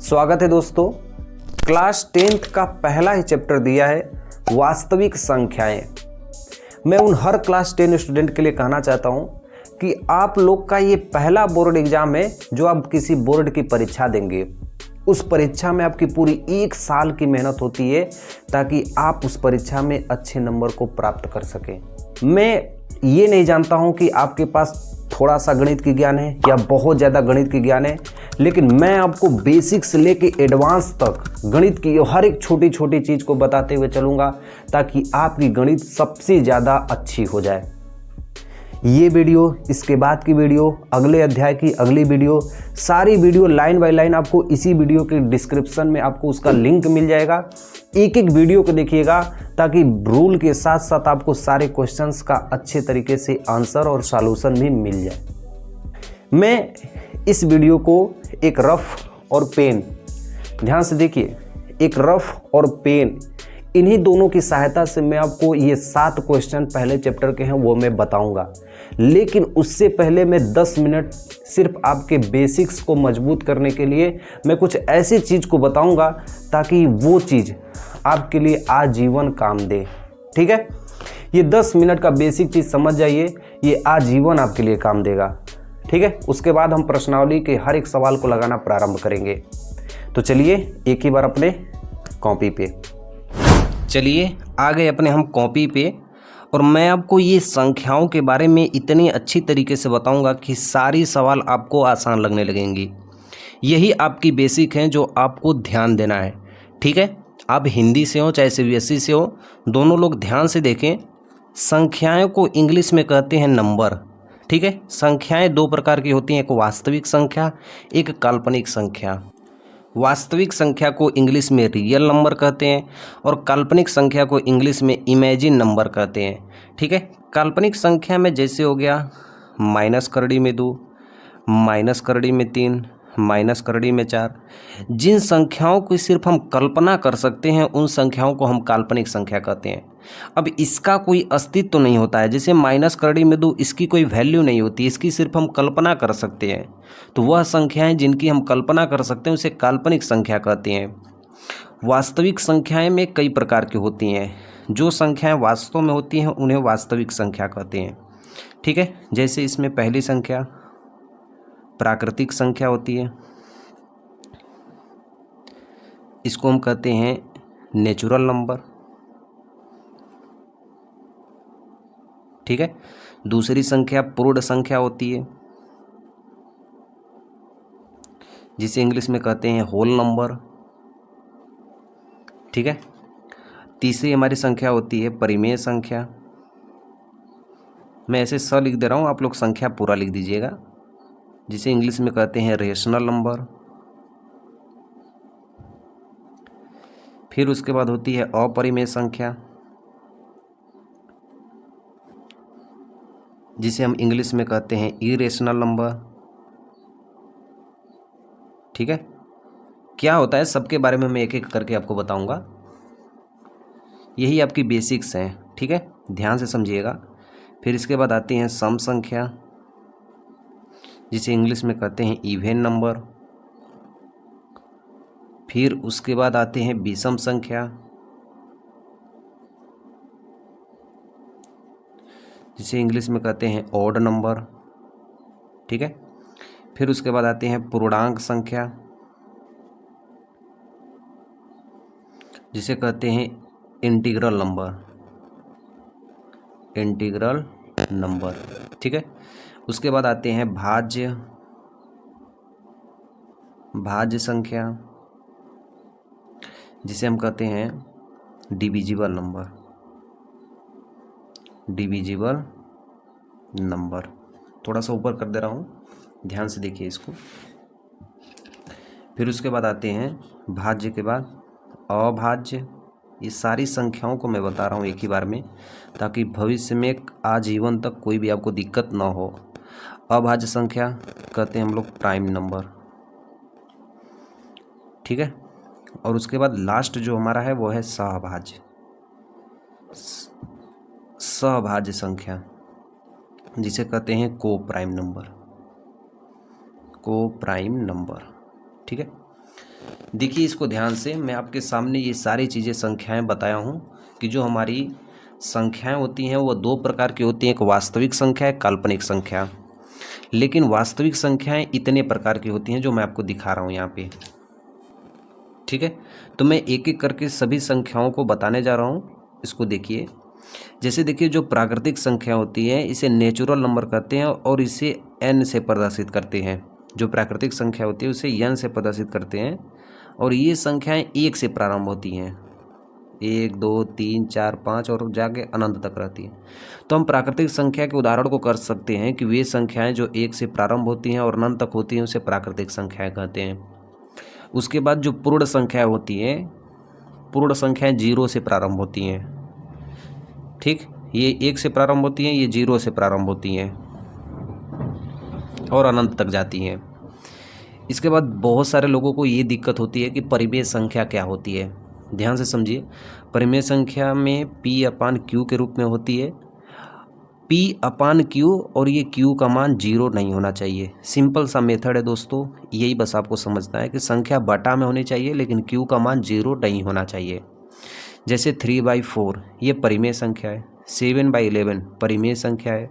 स्वागत है दोस्तों। क्लास 10th का पहला ही चैप्टर दिया है वास्तविक संख्याएं। मैं उन हर क्लास 10 स्टूडेंट के लिए कहना चाहता हूं कि आप लोग का ये पहला बोर्ड एग्जाम है जो आप किसी बोर्ड की परीक्षा देंगे। उस परीक्षा में आपकी पूरी 1 साल की मेहनत होती है ताकि आप उस परीक्षा में अच्छे नंबर को प्राप्त कर सकें। मैं ये नहीं जानता हूं कि आपके पास थोड़ा सा गणित की ज्ञान है या बहुत ज़्यादा गणित की ज्ञान है, लेकिन मैं आपको बेसिक से लेके एडवांस तक गणित की हर एक छोटी छोटी चीज़ को बताते हुए चलूँगा ताकि आपकी गणित सबसे ज़्यादा अच्छी हो जाए। ये वीडियो, इसके बाद की वीडियो, अगले अध्याय की अगली वीडियो, सारी वीडियो लाइन बाय लाइन आपको इसी वीडियो के डिस्क्रिप्शन में आपको उसका लिंक मिल जाएगा। एक एक वीडियो को देखिएगा ताकि रूल के साथ साथ आपको सारे क्वेश्चंस का अच्छे तरीके से आंसर और सॉल्यूशन भी मिल जाए। मैं इस वीडियो को एक रफ और पेन, ध्यान से देखिए, एक रफ और पेन, इन्हीं दोनों की सहायता से मैं आपको ये 7 क्वेश्चन पहले चैप्टर के हैं वो मैं बताऊंगा। लेकिन उससे पहले मैं 10 मिनट सिर्फ आपके बेसिक्स को मजबूत करने के लिए मैं कुछ ऐसी चीज़ को बताऊंगा ताकि वो चीज़ आपके लिए आजीवन काम दे। ठीक है, ये 10 मिनट का बेसिक चीज़ समझ जाइए, ये आजीवन आपके लिए काम देगा। ठीक है, उसके बाद हम प्रश्नावली के हर एक सवाल को लगाना प्रारंभ करेंगे। तो चलिए एक ही बार अपने कॉपी पे चलिए आ गए अपने हम कॉपी पे, और मैं आपको ये संख्याओं के बारे में इतनी अच्छी तरीके से बताऊंगा कि सारी सवाल आपको आसान लगने लगेंगी। यही आपकी बेसिक हैं जो आपको ध्यान देना है। ठीक है, आप हिंदी से हो चाहे सीबीएसई से हो, दोनों लोग ध्यान से देखें। संख्याओं को इंग्लिश में कहते हैं नंबर। ठीक है, संख्याएं 2 प्रकार की होती हैं, एक वास्तविक संख्या, एक काल्पनिक संख्या। वास्तविक संख्या को इंग्लिश में रियल नंबर कहते हैं और काल्पनिक संख्या को इंग्लिश में इमेजिन नंबर कहते हैं। ठीक है, काल्पनिक संख्या में जैसे हो गया माइनस करड़ी में 2, माइनस करड़ी में 3, माइनस करड़ी में 4। जिन संख्याओं की सिर्फ हम कल्पना कर सकते हैं उन संख्याओं को हम काल्पनिक संख्या कहते हैं। अब इसका कोई अस्तित्व तो नहीं होता है, जैसे माइनस करड़ी में 2, इसकी कोई वैल्यू नहीं होती, इसकी सिर्फ हम कल्पना कर सकते हैं। तो वह संख्याएं जिनकी हम कल्पना कर सकते हैं उसे काल्पनिक संख्या कहते हैं। वास्तविक संख्याएं में कई प्रकार की होती हैं। जो संख्याएं वास्तव में होती हैं उन्हें वास्तविक संख्या कहते हैं। ठीक है, जैसे इसमें पहली संख्या प्राकृतिक संख्या होती है, इसको हम कहते हैं नेचुरल नंबर। ठीक है, दूसरी संख्या पूर्ण संख्या होती है जिसे इंग्लिश में कहते हैं होल नंबर। ठीक है, तीसरी हमारी संख्या होती है परिमेय संख्या। मैं ऐसे स लिख दे रहा हूँ, आप लोग संख्या पूरा लिख दीजिएगा, जिसे इंग्लिश में कहते हैं रेशनल नंबर। फिर उसके बाद होती है अपरिमेय संख्या, जिसे हम इंग्लिश में कहते हैं इरेशनल नंबर। ठीक है, क्या होता है सबके बारे में मैं एक एक करके आपको बताऊंगा। यही आपकी बेसिक्स हैं। ठीक है, ध्यान से समझिएगा। फिर इसके बाद आती हैं सम संख्या, जिसे इंग्लिश में कहते हैं इवन नंबर। फिर उसके बाद आते हैं विषम संख्या, जिसे इंग्लिश में कहते हैं ऑड नंबर। ठीक है, फिर उसके बाद आते हैं पूर्णांक संख्या, जिसे कहते हैं इंटीग्रल नंबर, इंटीग्रल नंबर। ठीक है, उसके बाद आते हैं भाज्य, भाज्य संख्या, जिसे हम कहते हैं डिविजिबल नंबर, डिविजिबल नंबर। थोड़ा सा ऊपर कर दे रहा हूँ, ध्यान से देखिए इसको। फिर उसके बाद आते हैं भाज्य के बाद अभाज्य। ये सारी संख्याओं को मैं बता रहा हूँ एक ही बार में ताकि भविष्य में आजीवन तक कोई भी आपको दिक्कत ना हो। अभाज्य संख्या कहते हैं हम लोग प्राइम नंबर। ठीक है, और उसके बाद लास्ट जो हमारा है वो है सहभाज्य, सहभाज्य संख्या, जिसे कहते हैं को प्राइम नंबर, को प्राइम नंबर। ठीक है, देखिए इसको ध्यान से, मैं आपके सामने ये सारी चीज़ें संख्याएं बताया हूँ कि जो हमारी संख्याएं होती हैं वो दो प्रकार की होती हैं, एक वास्तविक संख्या है, काल्पनिक संख्या। लेकिन वास्तविक संख्याएं इतने प्रकार की होती हैं जो मैं आपको दिखा रहा हूँ यहाँ पे, ठीक है। तो मैं एक एक करके सभी संख्याओं को बताने जा रहा हूँ। इसको देखिए, जैसे देखिए जो प्राकृतिक संख्या होती है इसे नेचुरल नंबर कहते हैं और इसे n से प्रदर्शित करते हैं। जो प्राकृतिक संख्या होती है उसे n से प्रदर्शित करते हैं और ये संख्याएं 1 से प्रारंभ होती हैं, 1 2 3 4 5 और जाके अनंत तक रहती हैं। तो हम प्राकृतिक संख्या के उदाहरण को कर सकते हैं कि वे संख्याएं जो 1 से प्रारंभ होती हैं और अनंत तक होती हैं उसे प्राकृतिक संख्याएं कहते हैं। उसके बाद जो पूर्ण संख्या होती हैं, पूर्ण संख्याएं 0 से प्रारंभ होती हैं, ठीक। ये 1 से प्रारंभ होती हैं, ये 0 से प्रारंभ होती हैं और अनंत तक जाती हैं। इसके बाद बहुत सारे लोगों को ये दिक्कत होती है कि परिमेय संख्या क्या होती है। ध्यान से समझिए, परिमेय संख्या में P/Q के रूप में होती है। P/Q और ये Q का मान 0 नहीं होना चाहिए। सिंपल सा मेथड है दोस्तों, यही बस आपको समझना है कि संख्या बटा में होनी चाहिए लेकिन Q का मान 0 नहीं होना चाहिए। जैसे 3/4 ये परिमेय संख्या है, 7/11 परिमेय संख्या है,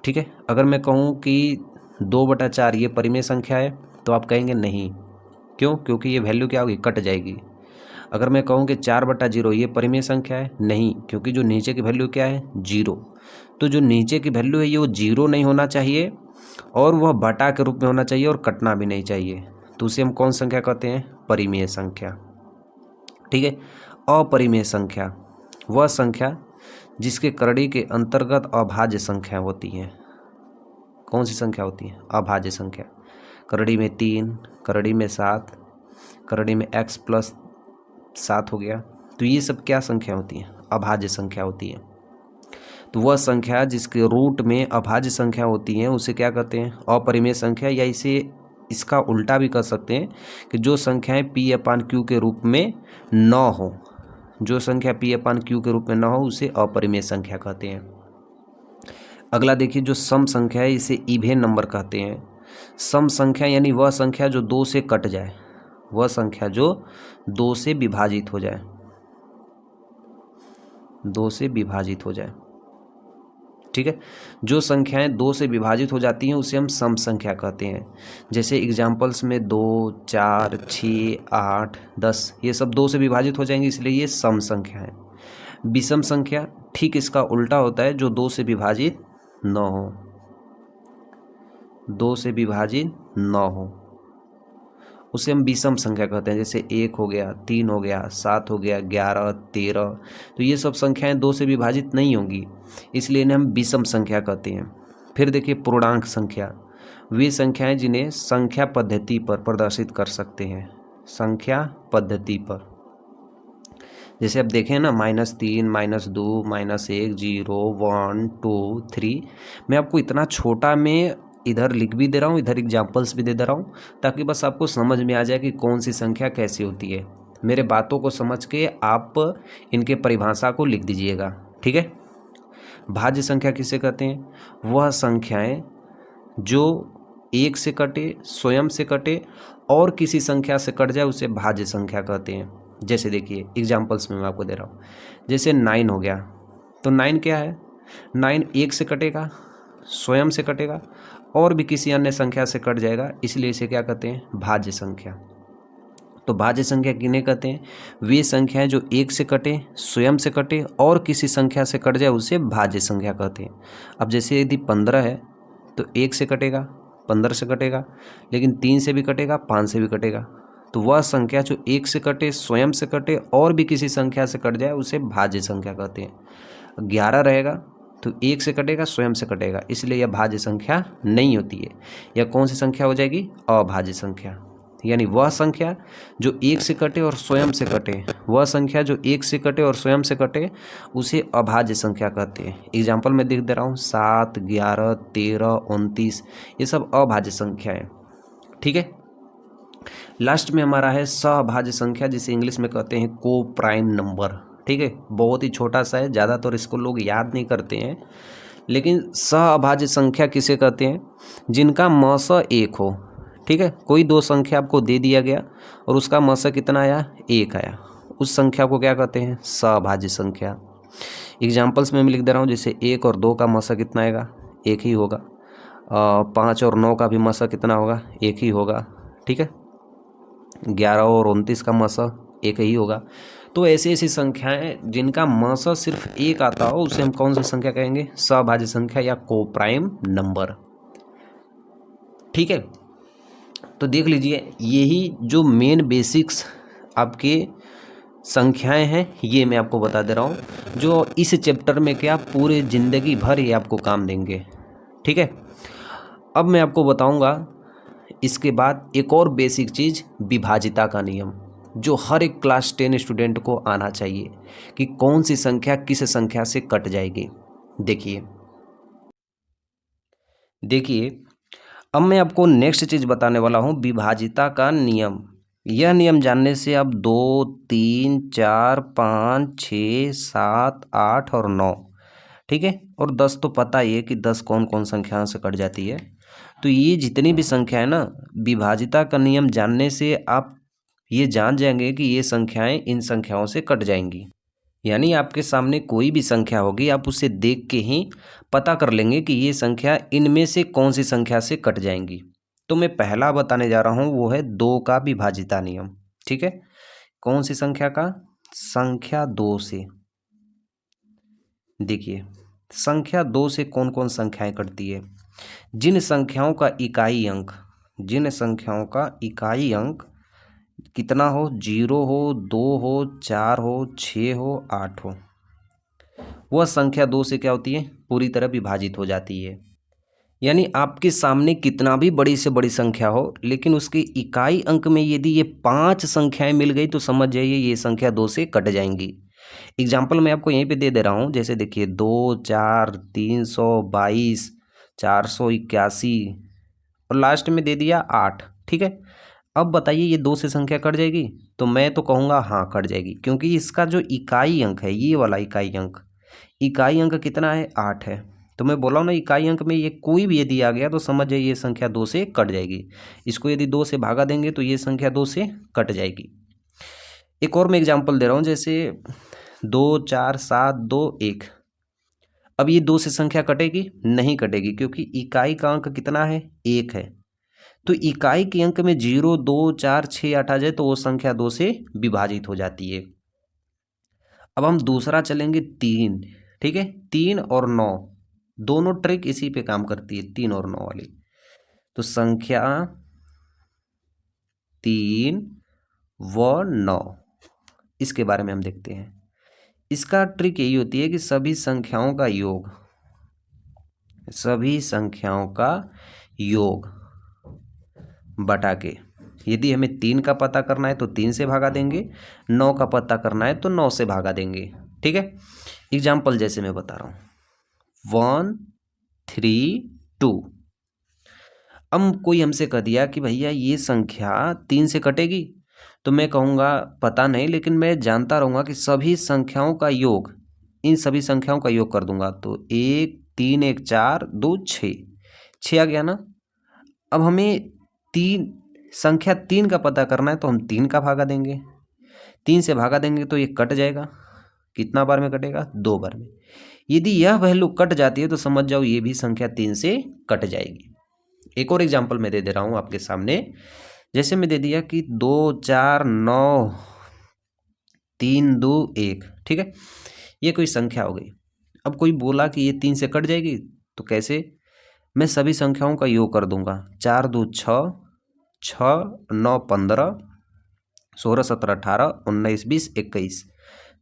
ठीक है। अगर मैं कहूँ कि 2/4 ये परिमेय संख्या है तो आप कहेंगे नहीं, क्यों? क्योंकि ये वैल्यू क्या होगी, कट जाएगी। अगर मैं कहूँ कि 4/0 ये परिमेय संख्या है, नहीं, क्योंकि जो नीचे की वैल्यू क्या है, 0। तो जो नीचे की वैल्यू है ये वो 0 नहीं होना चाहिए और वह बटा के रूप में होना चाहिए और कटना भी नहीं चाहिए। तो उसे हम कौन संख्या कहते हैं, परिमेय संख्या, ठीक है। अपरिमेय संख्या वह संख्या जिसके करड़ी के अंतर्गत अभाज्य संख्या होती हैं। कौन सी संख्या होती है, अभाज्य संख्या। करड़ी में 3, करड़ी में 7, करड़ी में x+7 हो गया। तो ये सब क्या संख्या होती है, अभाज्य संख्या होती है। तो वह संख्या जिसके रूट में अभाज्य संख्या होती है उसे क्या कहते हैं, अपरिमेय संख्या। या इसे इसका उल्टा भी कर सकते हैं कि जो संख्याएं P/Q के रूप में न हो, जो संख्या P/Q के रूप में न हो उसे अपरिमेय संख्या कहते हैं। अगला देखिए, जो सम संख्या है इसे इवन नंबर कहते हैं। सम संख्या यानी वह संख्या जो 2 से कट जाए, वह संख्या जो 2 से विभाजित हो जाए, 2 से विभाजित हो जाए, ठीक है। जो संख्याएं 2 से विभाजित हो जाती हैं उसे हम सम संख्या कहते हैं। जैसे एग्जाम्पल्स में 2 4 6 8 10 ये सब 2 से विभाजित हो जाएंगे, इसलिए ये सम संख्या है। विषम संख्या ठीक इसका उल्टा होता है, जो 2 से विभाजित न हो, 2 से विभाजित न हो उसे हम विषम संख्या कहते हैं। जैसे 1 हो गया, 3 हो गया, 7 हो गया, 11 13, तो ये सब संख्याएं 2 से विभाजित नहीं होंगी, इसलिए इन्हें हम विषम संख्या कहते हैं। फिर देखिए पूर्णांक संख्या, वे संख्याएं जिन्हें संख्या पद्धति पर प्रदर्शित कर सकते हैं, संख्या पद्धति पर। जैसे अब देखें ना, -3 -2 -1 0 1 2 3। मैं आपको इतना छोटा में इधर लिख भी दे रहा हूँ, इधर एग्जाम्पल्स भी दे रहा हूँ, ताकि बस आपको समझ में आ जाए कि कौन सी संख्या कैसी होती है। मेरे बातों को समझ के आप इनके परिभाषा को लिख दीजिएगा, ठीक है। भाज्य संख्या किसे कहते हैं, वह संख्याएं जो 1 से कटे, स्वयं से कटे और किसी संख्या से कट जाए उसे भाज्य संख्या कहते हैं। जैसे देखिए एग्जाम्पल्स में मैं आपको दे रहा हूँ, जैसे 9 हो गया, तो 9 क्या है, 9 1 से कटेगा, स्वयं से कटेगा और भी किसी अन्य संख्या से कट जाएगा, इसलिए इसे क्या कहते हैं, भाज्य संख्या। तो भाज्य संख्या किन्हें कहते हैं, वे संख्याएं जो 1 से कटे, स्वयं से कटे और किसी संख्या से कट जाए उसे भाज्य संख्या कहते हैं। अब जैसे यदि 15 है तो 1 से कटेगा, 15 से कटेगा, लेकिन 3 से भी कटेगा, 5 से भी कटेगा। तो वह संख्या जो 1 से कटे, स्वयं से कटे और भी किसी संख्या से कट जाए उसे भाज्य संख्या कहते हैं। 11 रहेगा तो 1 से कटेगा, स्वयं से कटेगा, इसलिए यह भाज्य संख्या नहीं होती है। यह कौन सी संख्या हो जाएगी, अभाज्य संख्या। यानी वह संख्या जो 1 से कटे और स्वयं से कटे, वह संख्या जो 1 से कटे और स्वयं से कटे उसे अभाज्य संख्या कहते हैं। एग्जाम्पल में दिख दे रहा हूँ, 7 11 13 29 ये सब अभाज्य संख्या है, ठीक है। लास्ट में हमारा है सहभाज्य संख्या, जिसे इंग्लिश में कहते हैं को प्राइम नंबर, ठीक है। बहुत ही छोटा सा है, ज़्यादातर इसको लोग याद नहीं करते हैं, लेकिन सहअभाज्य संख्या किसे कहते हैं, जिनका म स 1 हो, ठीक है, कोई दो संख्या आपको दे दिया गया और उसका मसा कितना आया, 1 आया, उस संख्या को क्या कहते हैं, सभाज्य संख्या। एग्जाम्पल्स में मैं लिख दे रहा हूँ, जैसे 1 और 2 का मसा कितना आएगा, 1 ही होगा। 5 और 9 का भी मसा कितना होगा, 1 ही होगा। ठीक है, 11 और 29 का मसा 1 ही होगा। तो ऐसी ऐसी संख्याएं जिनका मसा सिर्फ 1 आता हो उसे हम कौन सी संख्या कहेंगे, सभाज्य संख्या या कोप्राइम नंबर। ठीक है, तो देख लीजिए, यही जो मेन बेसिक्स आपके संख्याएं हैं ये मैं आपको बता दे रहा हूँ, जो इस चैप्टर में क्या पूरे ज़िंदगी भर ये आपको काम देंगे। ठीक है, अब मैं आपको बताऊंगा इसके बाद एक और बेसिक चीज़, विभाजिता का नियम, जो हर एक क्लास 10 स्टूडेंट को आना चाहिए कि कौन सी संख्या किस संख्या से कट जाएगी। देखिए अब मैं आपको नेक्स्ट चीज़ बताने वाला हूँ, विभाजिता का नियम। यह नियम जानने से अब 2, 3, 4, 5, 6, 7, 8 और 9, ठीक है, और 10 तो पता ही है कि 10 कौन कौन संख्याओं से कट जाती है। तो ये जितनी भी संख्या है ना, विभाजिता का नियम जानने से आप ये जान जाएंगे कि ये संख्याएं इन संख्याओं से कट जाएंगी। यानी आपके सामने कोई भी संख्या होगी, आप उसे देख के ही पता कर लेंगे कि ये संख्या इनमें से कौन सी संख्या से कट जाएंगी। तो मैं पहला बताने जा रहा हूँ, वो है 2 का विभाजिता नियम। ठीक है, कौन सी संख्या का, संख्या 2 से। देखिए संख्या 2 से कौन कौन संख्याएं कटती है, जिन संख्याओं का इकाई अंक कितना हो, 0 हो, 2 हो, 4 हो, 6 हो, 8 हो, वह संख्या 2 से क्या होती है, पूरी तरह विभाजित हो जाती है। यानी आपके सामने कितना भी बड़ी से बड़ी संख्या हो, लेकिन उसके इकाई अंक में यदि ये 5 संख्याएं मिल गई तो समझ जाइए ये संख्या 2 से कट जाएंगी। एग्जाम्पल मैं आपको यहीं पे दे रहा हूँ, जैसे देखिए 2, 4, 322, 481 और लास्ट में दे दिया 8। ठीक है, अब बताइए ये 2 से संख्या कट जाएगी, तो मैं तो कहूँगा हाँ कट जाएगी, क्योंकि इसका जो इकाई अंक है, ये वाला इकाई अंक कितना है, 8 है। तो मैं बोला हूँ ना, इकाई अंक में ये कोई भी यदि आ गया तो समझ जाइए ये संख्या 2 से कट जाएगी। इसको यदि 2 से भागा देंगे तो ये संख्या 2 से कट जाएगी। एक और मैं एग्जांपल दे रहा हूँ, जैसे 2, 4, 7, 2, 1। अब ये 2 से संख्या कटेगी, नहीं कटेगी, क्योंकि इकाई का अंक कितना है, 1 है। तो इकाई के अंक में 0, 2, 4, 6, 8 आ जाए तो वो संख्या 2 से विभाजित हो जाती है। अब हम दूसरा चलेंगे 3। ठीक है, 3 और 9 दोनों ट्रिक इसी पे काम करती है, 3 और 9 वाली। तो संख्या 3 व 9, इसके बारे में हम देखते हैं। इसका ट्रिक यही होती है कि सभी संख्याओं का योग बटा के, यदि हमें 3 का पता करना है तो 3 से भागा देंगे, 9 का पता करना है तो 9 से भागा देंगे। ठीक है, एग्जाम्पल जैसे मैं बता रहा हूँ, 1, 3, 2। अब कोई हमसे कह दिया कि भैया ये संख्या 3 से कटेगी, तो मैं कहूँगा पता नहीं, लेकिन मैं जानता रहूँगा कि सभी संख्याओं का योग, इन सभी संख्याओं का योग कर दूंगा। तो 1, 3, 1, 4, 2, 6 आ गया ना। अब हमें संख्या 3 का पता करना है तो हम 3 का भागा देंगे, 3 से भागा देंगे तो ये कट जाएगा। कितना बार में कटेगा, 2 बार में। यदि यह वैल्यू कट जाती है तो समझ जाओ ये भी संख्या 3 से कट जाएगी। एक और एग्जाम्पल मैं दे दे रहा हूँ आपके सामने, जैसे मैं दे दिया कि 2, 4, 9, 3, 2, 1। ठीक है, ये कोई संख्या हो गई। अब कोई बोला कि ये 3 से कट जाएगी, तो कैसे, मैं सभी संख्याओं का योग कर दूंगा। 4, 2, 6, 6, 9, 15, 16, 17, 18, 19, 20, 21।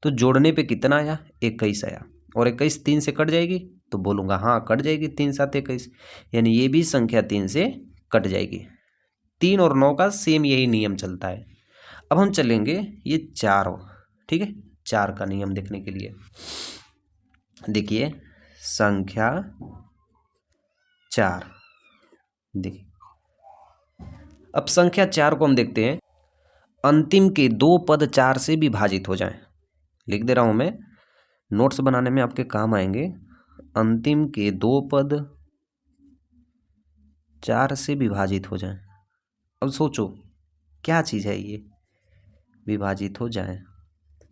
तो जोड़ने पे कितना आया, 21 आया। और 21 3 से कट जाएगी, तो बोलूँगा हाँ कट जाएगी, 3, 7, 21। यानी ये भी संख्या 3 से कट जाएगी। 3 और 9 का सेम यही नियम चलता है। अब हम चलेंगे ये 4, ठीक है, 4 का नियम देखने के लिए। देखिए संख्या 4, देखिए अब संख्या 4 को हम देखते हैं, अंतिम के 2 पद 4 से विभाजित हो जाएं। लिख दे रहा हूं मैं, नोट्स बनाने में आपके काम आएंगे। अंतिम के 2 पद 4 से विभाजित हो जाएं। अब सोचो क्या चीज़ है ये, विभाजित हो जाए।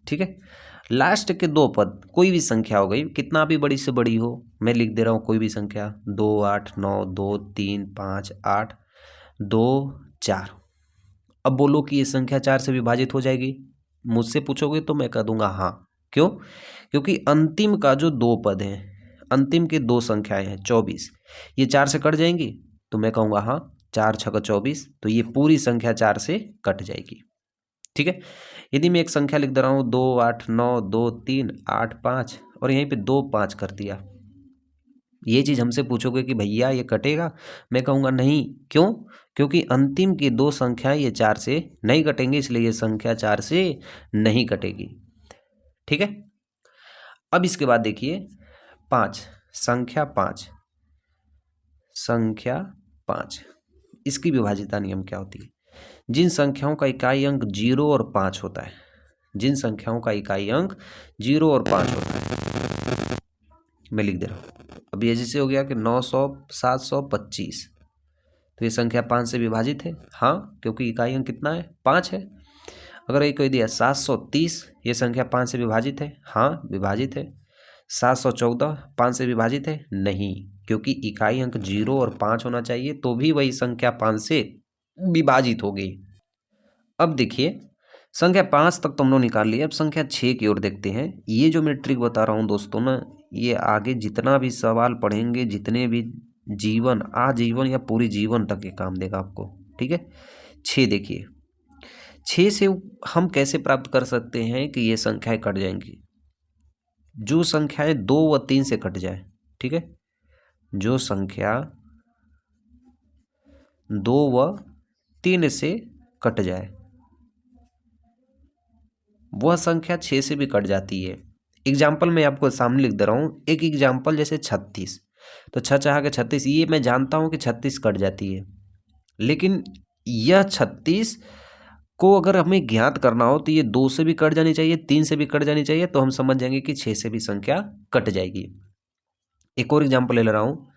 ठीक है, लास्ट के दो पद कोई भी संख्या हो गई, कितना भी बड़ी से बड़ी हो, मैं लिख दे रहा हूँ कोई भी संख्या, 2 8 9 2 3 5 8 2 4। अब बोलो कि ये संख्या 4 से विभाजित हो जाएगी, मुझसे पूछोगे तो मैं कह दूंगा हाँ। क्यों? क्योंकि अंतिम का जो दो पद हैं, अंतिम के दो संख्याएं हैं 24, ये 4 से कट जाएंगी, तो मैं कहूँगा हाँ, 4 छक्का 24, तो ये पूरी संख्या 4 से कट जाएगी। ठीक है, यदि मैं एक संख्या लिख दे रहा हूँ 2 8 9 2 3 8 5 और यहीं पे 2 5 कर दिया, ये चीज़ हमसे पूछोगे कि भैया ये कटेगा, मैं कहूँगा नहीं। क्यों? क्योंकि अंतिम की दो संख्याएं ये 4 से नहीं कटेंगी, इसलिए ये संख्या 4 से नहीं कटेगी। ठीक है, अब इसके बाद देखिए 5, संख्या 5, संख्या 5, इसकी विभाजिता नियम क्या होती है? जिन संख्याओं का इकाई अंक 0 और 5 होता है, जिन संख्याओं का इकाई अंक 0 और 5 होता है, मैं लिख दे रहा हूँ। अब ये जैसे हो गया कि 900 725, तो ये संख्या 5 से विभाजित है, हाँ, क्योंकि इकाई अंक कितना है? 5 है। अगर ये कोई दिया 730, ये संख्या 5 से विभाजित है, हाँ, विभाजित है। 714 5 से विभाजित है, नहीं, क्योंकि इकाई अंक 0 और 5 होना चाहिए, तो भी वही संख्या 5 से विभाजित होगी। अब देखिए संख्या 5 तक तो हम लोग निकाल लिए, अब संख्या 6 की ओर देखते हैं। ये जो मैं ट्रिक बता रहा हूँ दोस्तों ना, ये आगे जितना भी सवाल पढ़ेंगे, जितने भी जीवन, आजीवन या पूरी जीवन तक ये काम देगा आपको। ठीक है, 6 देखिए, 6 से हम कैसे प्राप्त कर सकते हैं कि ये संख्याएं कट जाएंगी? जो संख्याएं 2 व 3 से कट जाए, ठीक है, जो संख्या 2 व 3 से कट जाए वह संख्या 6 से भी कट जाती है। एग्जाम्पल मैं आपको सामने लिख दे रहा हूँ, एक एग्जाम्पल जैसे 36, तो 6 चाह के 36, ये मैं जानता हूँ कि 36 कट जाती है, लेकिन यह 36 को अगर हमें ज्ञात करना हो तो ये 2 से भी कट जानी चाहिए, 3 से भी कट जानी चाहिए, तो हम समझ जाएंगे कि 6 से भी संख्या कट जाएगी। एक और एग्जाम्पल ले रहा हूँ,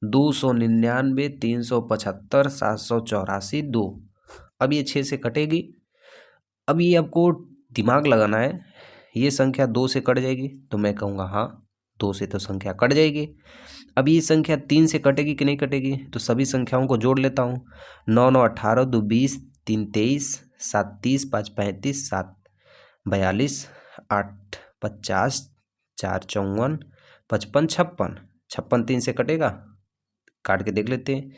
299 375 784 2। अब ये 6 से कटेगी। अब ये आपको दिमाग लगाना है, ये संख्या 2 से कट जाएगी, तो मैं कहूँगा हाँ, 2 से तो संख्या कट जाएगी। अब ये संख्या 3 से कटेगी कि नहीं कटेगी? तो सभी संख्याओं को जोड़ लेता हूँ, 9 9 18 2 20 3 23 7 30 5 35 7 42 8 50 4 54 55 56, 56 3 से कटेगा, काट के देख लेते हैं,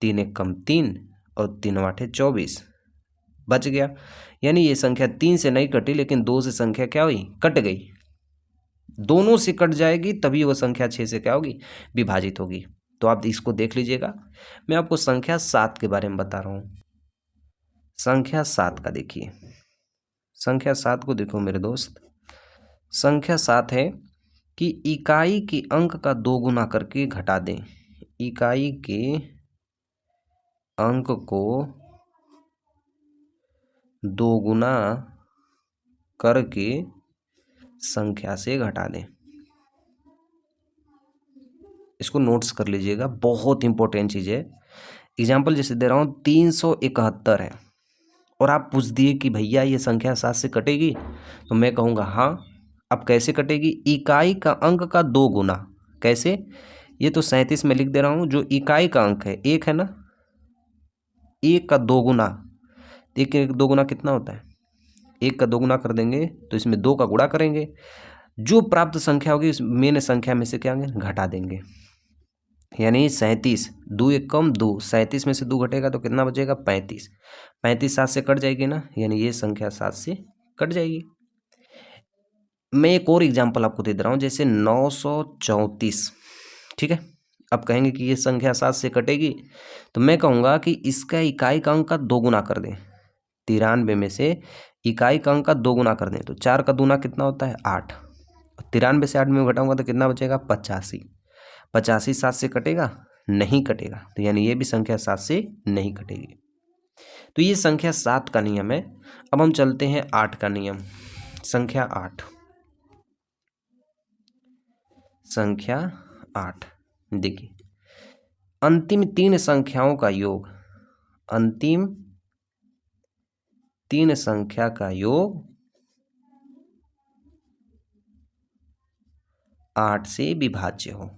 3 1 कम 3 और 3 8 24, बच गया। यानी ये संख्या 3 से नहीं कटी, लेकिन 2 से संख्या क्या हुई? कट गई। दोनों से कट जाएगी तभी वह संख्या 6 से क्या होगी? विभाजित होगी। तो आप इसको देख लीजिएगा। मैं आपको संख्या 7 के बारे में बता रहा हूँ। संख्या 7 का देखिए, संख्या 7 को देखो मेरे दोस्त, संख्या 7 है कि इकाई के अंक का 2 गुना करके घटा दें। इकाई के अंक को 2 गुना करके संख्या से घटा दें। इसको नोट्स कर लीजिएगा, बहुत इंपॉर्टेंट चीज़ है। एग्जाम्पल जैसे दे रहा हूँ, 371 है और आप पूछ दिए कि भैया ये संख्या 7 से कटेगी, तो मैं कहूँगा हाँ। अब कैसे कटेगी? इकाई का अंक का 2 गुना। कैसे? ये तो 37 में लिख दे रहा हूँ, जो इकाई का अंक है 1 है ना, 1 का 2 गुना, 1 का 2 गुना कितना होता है? 1 का 2 गुना कर देंगे तो इसमें 2 का गुणा करेंगे, जो प्राप्त संख्या होगी उस मेन संख्या में से क्या घटा देंगे। यानी 37, 2 1 कम 2, 37 में से 2 घटेगा तो कितना बचेगा? 35। 35 7 से कट जाएगी ना, यानी ये संख्या 7 से कट जाएगी। मैं एक और एग्जाम्पल आपको दे रहा हूँ, जैसे 934, ठीक है। अब कहेंगे कि ये संख्या 7 से कटेगी, तो मैं कहूँगा कि इसका इकाई का अंक का 2 गुना कर दें। 93 में से इकाई का अंक का 2 गुना कर दें तो 4 का दूना कितना होता है? 8। 93 से 8 में घटाऊंगा तो कितना बचेगा? 85। 85 7 से कटेगा? नहीं कटेगा, तो यानी ये भी संख्या 7 से नहीं कटेगी। तो ये संख्या 7 का नियम है। अब हम चलते हैं 8 का नियम। संख्या 8, संख्या 8 देखिए, अंतिम 3 संख्याओं का योग, अंतिम तीन संख्या का योग 8 से विभाज्य हो।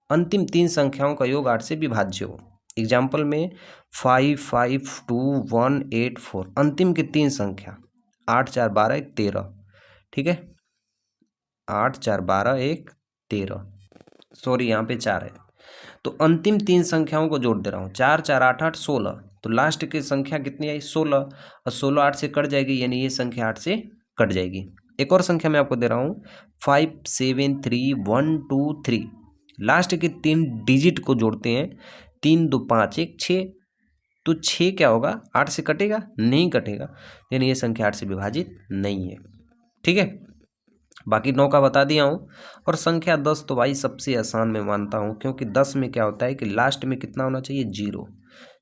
अंतिम तीन संख्याओं का योग 8 से विभाज्य हो। एग्जाम्पल में 5, 5, 2, 1, 8, 4 अंतिम की तीन संख्या 8, 4, 12, 1, 13। ठीक है, 8, 4, 12, 1, 13। सॉरी, यहाँ पे 4 है तो अंतिम तीन संख्याओं को जोड़ दे रहा हूँ। 4, 4, 8, 8, 16। तो लास्ट की संख्या कितनी आई? 16। और 16 8 से कट जाएगी, यानी ये संख्या 8 से कट जाएगी। एक और संख्या मैं आपको दे रहा हूँ 5, 7, 3, 1, 2, 3। लास्ट के तीन डिजिट को जोड़ते हैं, 3, 2, 5, 1, 6। तो 6 क्या होगा? 8 से कटेगा? नहीं कटेगा, यानी ये संख्या 8 से विभाजित नहीं है। ठीक है, बाकी 9 का बता दिया हूँ। और संख्या 10 तो भाई सबसे आसान मैं मानता हूँ, क्योंकि 10 में क्या होता है कि लास्ट में कितना होना चाहिए? 0।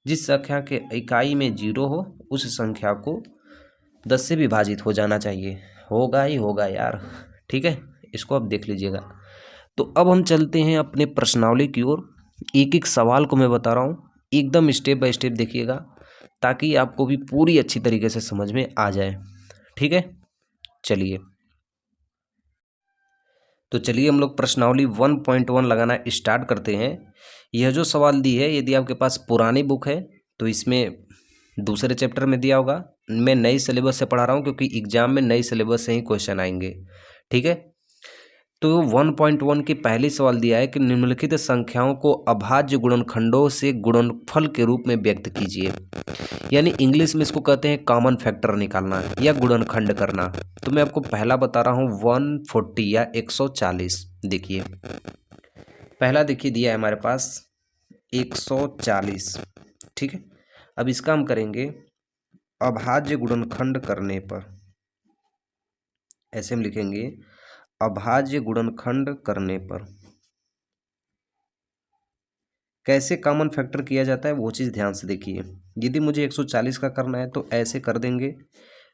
जिस संख्या के इकाई में 0 हो उस संख्या को 10 से विभाजित हो जाना चाहिए। होगा ही होगा यार। ठीक है, इसको अब देख लीजिएगा। तो अब हम चलते हैं अपने प्रश्नावली की ओर। एक एक सवाल को मैं बता रहा हूँ, एकदम स्टेप बाय स्टेप देखिएगा, ताकि आपको भी पूरी अच्छी तरीके से समझ में आ जाए। ठीक है, चलिए तो चलिए हम लोग प्रश्नावली 1.1 लगाना स्टार्ट करते हैं। यह जो सवाल दी है, यदि आपके पास पुरानी बुक है तो इसमें दूसरे चैप्टर में दिया होगा। मैं नई सिलेबस से पढ़ा रहा हूँ, क्योंकि एग्जाम में नई सिलेबस से ही क्वेश्चन आएंगे। ठीक है, तो 1.1 की पहली सवाल दिया है कि निम्नलिखित संख्याओं को अभाज्य गुणनखंडों से गुणनफल के रूप में व्यक्त कीजिए। यानी इंग्लिश में इसको कहते हैं कॉमन फैक्टर निकालना या गुणनखंड करना। तो मैं आपको पहला बता रहा हूँ 140 या 140। देखिए पहला, देखिए दिया है हमारे पास 140। ठीक है, अब इसका हम करेंगे अभाज्य गुणनखंड करने पर। ऐसे हम लिखेंगे अभाज्य गुणनखंड करने पर। कैसे कॉमन फैक्टर किया जाता है वो चीज़ ध्यान से देखिए। यदि मुझे 140 का करना है तो ऐसे कर देंगे,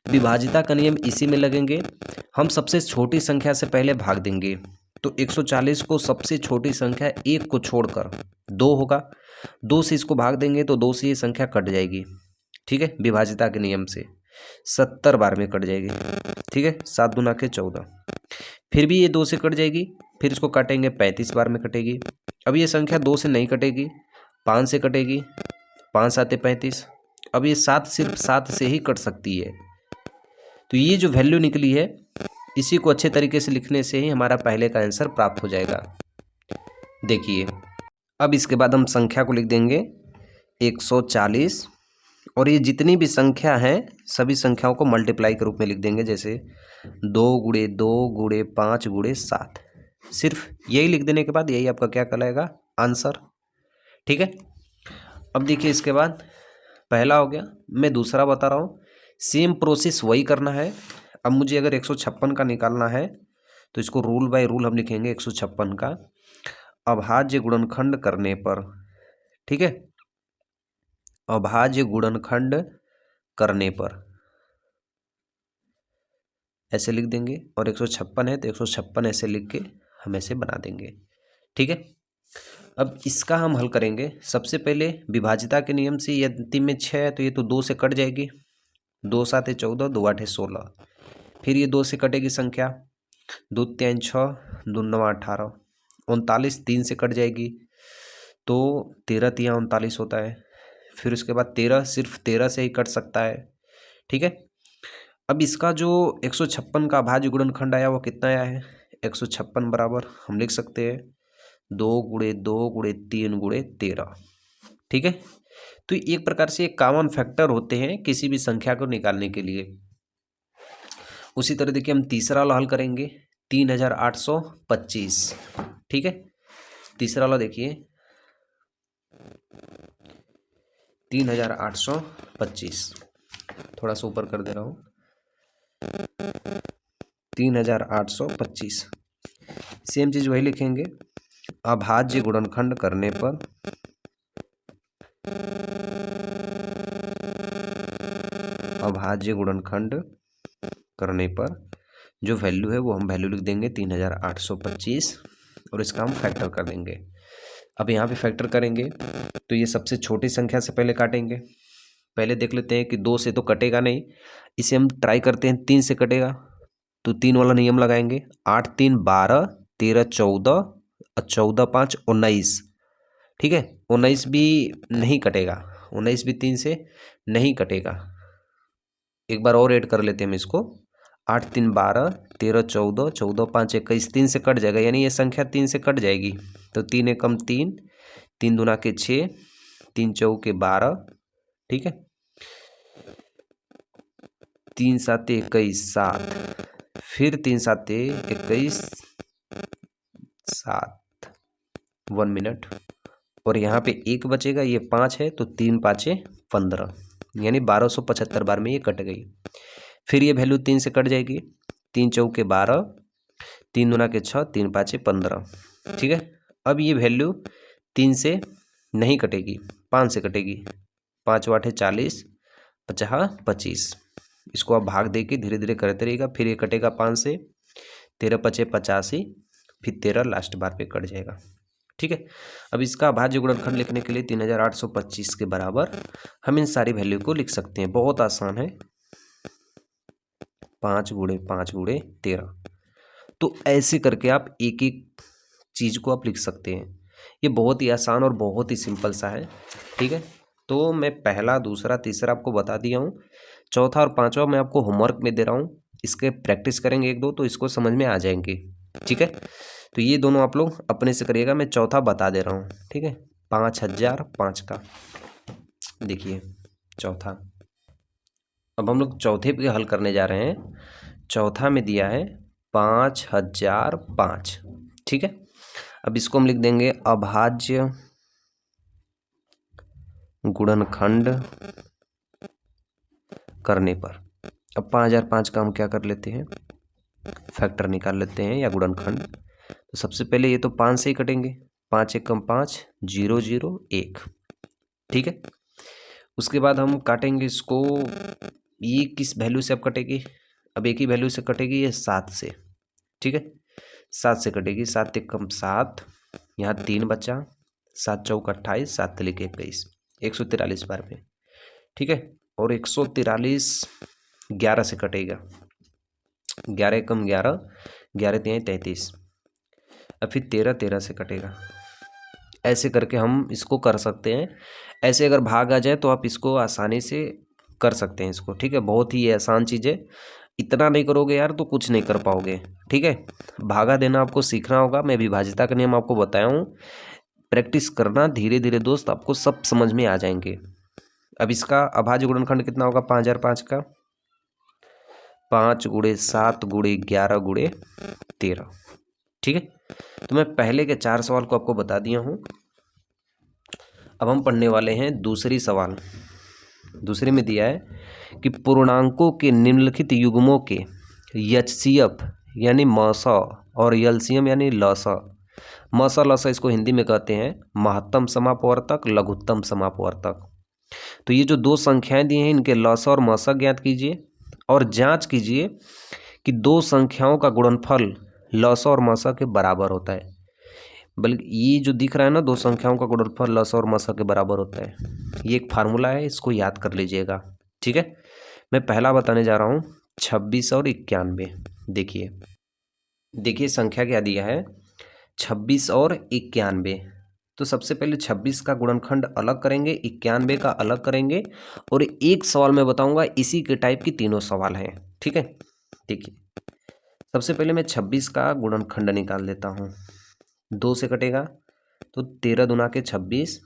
विभाजिता का नियम इसी में लगेंगे। हम सबसे छोटी संख्या से पहले भाग देंगे, तो 140 को सबसे छोटी संख्या 1 को छोड़कर 2 होगा, 2 से इसको भाग देंगे तो 2 से ये संख्या कट जाएगी। ठीक है, विभाजिता के नियम से 70 बार में कट जाएगी। ठीक है, 7 दूना के 14। फिर भी ये 2 से कट जाएगी, फिर इसको काटेंगे 35 बार में कटेगी। अब ये संख्या 2 से नहीं कटेगी, 5 से कटेगी, 5 7 35। अब ये 7 सिर्फ 7 से ही कट सकती है। तो ये जो वैल्यू निकली है, इसी को अच्छे तरीके से लिखने से ही हमारा पहले का आंसर प्राप्त हो जाएगा। देखिए अब इसके बाद हम संख्या को लिख देंगे 140, और ये जितनी भी संख्या हैं सभी संख्याओं को मल्टीप्लाई के रूप में लिख देंगे, जैसे 2 गुणे 2 गुणे 5 गुणे 7। सिर्फ यही लिख देने के बाद यही आपका क्या कहलाएगा? आंसर। ठीक है, अब देखिए इसके बाद पहला हो गया। मैं दूसरा बता रहा हूँ, सेम प्रोसेस वही करना है। अब मुझे अगर 156 का निकालना है तो इसको रूल बाय रूल हम लिखेंगे 156 का अभाज्य गुणनखंड करने पर। ठीक है, अभाज्य गुणनखंड करने पर ऐसे लिख देंगे, और 156 है तो 156 ऐसे लिख के हम ऐसे बना देंगे। ठीक है, अब इसका हम हल करेंगे। सबसे पहले विभाजिता के नियम से, ये अंतिम में 6 है तो ये तो 2 से कट जाएगी, 2 7 14, 2 8 16। फिर ये 2 से कटेगी संख्या, 2 3 6, 2 9 18, 39 3 से कट जाएगी, तो 13 3 39 होता है। फिर उसके बाद 13 सिर्फ 13 से ही कट सकता है। ठीक है, अब इसका जो 156 का अभाज्य गुणनखंड आया वो कितना आया है? 156 बराबर हम लिख सकते हैं 2 गुणे 2 गुणे 3 गुणे 13। ठीक है, तो एक प्रकार से एक कॉमन फैक्टर होते हैं किसी भी संख्या को निकालने के लिए। उसी तरह देखिए हम तीसरा वाला हल करेंगे 3825। ठीक है, तीसरा वाला देखिए 3825, थोड़ा सा ऊपर कर दे रहा हूँ, 3825। सेम चीज वही लिखेंगे, अभाज्य गुणनखंड करने पर अभाज्य गुणनखंड करने पर जो वैल्यू है वो हम वैल्यू लिख देंगे 3825, और इसका हम फैक्टर कर देंगे। अब यहाँ पे फैक्टर करेंगे तो ये सबसे छोटी संख्या से पहले काटेंगे, पहले देख लेते हैं कि 2 से तो कटेगा नहीं, इसे हम ट्राई करते हैं 3 से कटेगा, तो 3 वाला नियम लगाएंगे। 8 3 12, 13 14 और 14 5 19। ठीक है, 19 भी नहीं कटेगा, 19 भी 3 से नहीं कटेगा। एक बार और ऐड कर लेते हैं हम इसको। 8 3 12, 13 14, 14 5 21, 3 से कट जाएगा, यानी ये संख्या 3 से कट जाएगी। तो 3 एकम 3, 3 दूना के 6, 3 चौके 12। ठीक है, 3 साते 21 7, फिर 3 साते 21 7, 1 मिनट। और यहाँ पे 1 बचेगा, ये 5 है, तो 3 5 15, यानी 1275 बार में ये कट गई। फिर ये वैल्यू 3 से कट जाएगी, 3 चौके 12, 3 दूना के 6, 3 5 15। ठीक है, अब ये वैल्यू 3 से नहीं कटेगी, 5 से कटेगी। 5 8 40, 50 25। इसको आप भाग दे के धीरे धीरे करते रहिएगा। फिर ये कटेगा 5 से, 13 5 85, फिर 13 लास्ट बार पे कट जाएगा। ठीक है, अब इसका अभाज्य गुणनखंड लिखने के लिए 3825 के बराबर हम इन सारी वैल्यू को लिख सकते हैं। बहुत आसान है, 5 गुणे 5 गुणे 13। तो ऐसे करके आप एक एक चीज़ को आप लिख सकते हैं। ये बहुत ही आसान और बहुत ही सिंपल सा है। ठीक है, तो मैं पहला दूसरा तीसरा आपको बता दिया हूँ, चौथा और पांचवा मैं आपको होमवर्क में दे रहा हूँ। इसके प्रैक्टिस करेंगे 1 2 तो इसको समझ में आ जाएंगे। ठीक है, तो ये दोनों आप लोग अपने से करिएगा, मैं चौथा बता दे रहा हूँ। ठीक है, 5005 का देखिए चौथा। अब हम लोग चौथे पे हल करने जा रहे हैं। चौथा में दिया है 5005। ठीक है, अब इसको हम लिख देंगे अभाज्य गुणनखंड करने पर। अब 5005 का हम क्या कर लेते हैं, फैक्टर निकाल लेते हैं या गुणनखंड। तो सबसे पहले ये तो 5 से ही कटेंगे, 5 एकम 5, 0 0 1। ठीक है, उसके बाद हम काटेंगे इसको, ये किस वैल्यू से अब कटेगी, अब एक ही वैल्यू से कटेगी, ये 7 से। ठीक है, 7 से कटेगी, 7 एकम 7, यहाँ 3 बचा, 7 चौक 28, 7 तिलिक 21, 143 बार में। ठीक है, और 143 11 से कटेगा, 11 एकम 11, 11 तिहाई 33। अब फिर 13 13 से कटेगा। ऐसे करके हम इसको कर सकते हैं। ऐसे अगर भाग आ जाए तो आप इसको आसानी से कर सकते हैं इसको। ठीक है, बहुत ही आसान चीज़ है। इतना नहीं करोगे यार तो कुछ नहीं कर पाओगे। ठीक है, भागा देना आपको सीखना होगा। मैं विभाज्यता का नियम आपको बताया हूँ, प्रैक्टिस करना धीरे धीरे दोस्त, आपको सब समझ में आ जाएंगे। अब इसका अभाज्य गुणनखंड कितना होगा 5005 का, 5 गुणे 7 गुणे 11 गुणे 13। ठीक है, तो मैं पहले के 4 सवाल को आपको बता दिया हूँ। अब हम पढ़ने वाले हैं दूसरी सवाल। दूसरे में दिया है कि पूर्णांकों के निम्नलिखित युग्मों के एचसीएफ यानी मसा और एलसीएम यानी लसा, मसा लसा इसको हिंदी में कहते हैं महत्तम समापवर्तक लघुत्तम समापवर्तक। तो ये जो 2 संख्याएं दी हैं, इनके लसा और मसा ज्ञात कीजिए और जांच कीजिए कि 2 संख्याओं का गुणनफल लसा और मसा के बराबर होता है। बल्कि ये जो दिख रहा है ना, 2 संख्याओं का गुणनफल लसा और मसा के बराबर होता है, ये एक फार्मूला है, इसको याद कर लीजिएगा। ठीक है, मैं पहला बताने जा रहा हूँ 26 और 91। देखिए संख्या क्या दिया है, 26 और 91। तो सबसे पहले 26 का गुणनखंड अलग करेंगे, 91 का अलग करेंगे, और एक सवाल मैं बताऊंगा, इसी के टाइप की तीनों सवाल हैं। ठीक है, देखिए सबसे पहले मैं 26 का गुणनखंड निकाल देता हूँ। 2 से कटेगा तो 13 दूना के 26,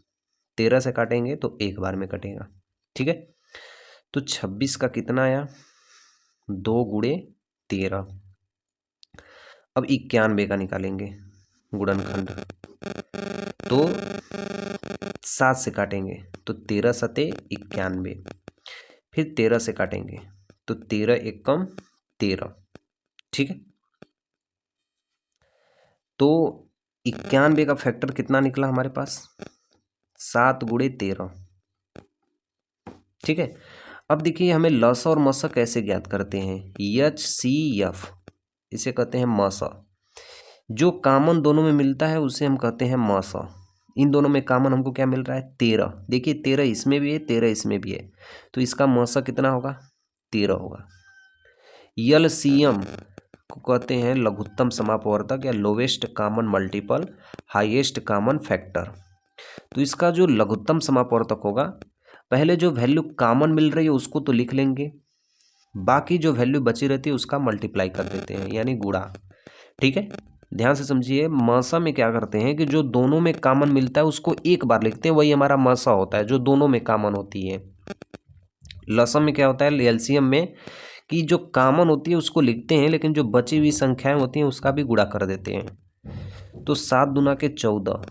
13 से काटेंगे तो एक बार में कटेगा। ठीक है, तो 26 का कितना आया 2 गुणे 13। अब 91 का निकालेंगे गुणनखंड, तो 7 से काटेंगे तो 13 सते 91, फिर 13 से काटेंगे तो 13 एकम 13। ठीक है, तो 91 का फैक्टर कितना निकला हमारे पास 7 गुणे 13। ठीक है, अब देखिए हमें लसा और मसा कैसे ज्ञात करते हैं, HCF इसे कहते हैं मसा। जो कॉमन दोनों में मिलता है उसे हम कहते हैं मसा, इन दोनों में कॉमन हमको क्या मिल रहा है 13। देखिए 13 इसमें भी है 13 इसमें भी है, तो इसका मौसा कितना होगा 13 होगा। एलसीएम को कहते हैं लघुत्तम समापवर्तक या lowest common multiple highest common factor. तो इसका जो लघुत्तम समापवर्तक होगा, पहले जो वैल्यू कॉमन मिल रही है उसको तो लिख लेंगे, बाकी जो वैल्यू बची रहती है उसका मल्टीप्लाई कर देते हैं यानी गुणा। ठीक है, ध्यान से समझिए। मासा में क्या करते हैं कि जो दोनों में कॉमन मिलता है उसको एक बार लिखते हैं, वही हमारा मासा होता है जो दोनों में कॉमन होती है। लसम में क्या होता है, एलसीएम में, कि जो कॉमन होती है उसको लिखते हैं, लेकिन जो बची हुई संख्याएं होती हैं उसका भी गुणा कर देते हैं। तो 7 दूना के 14,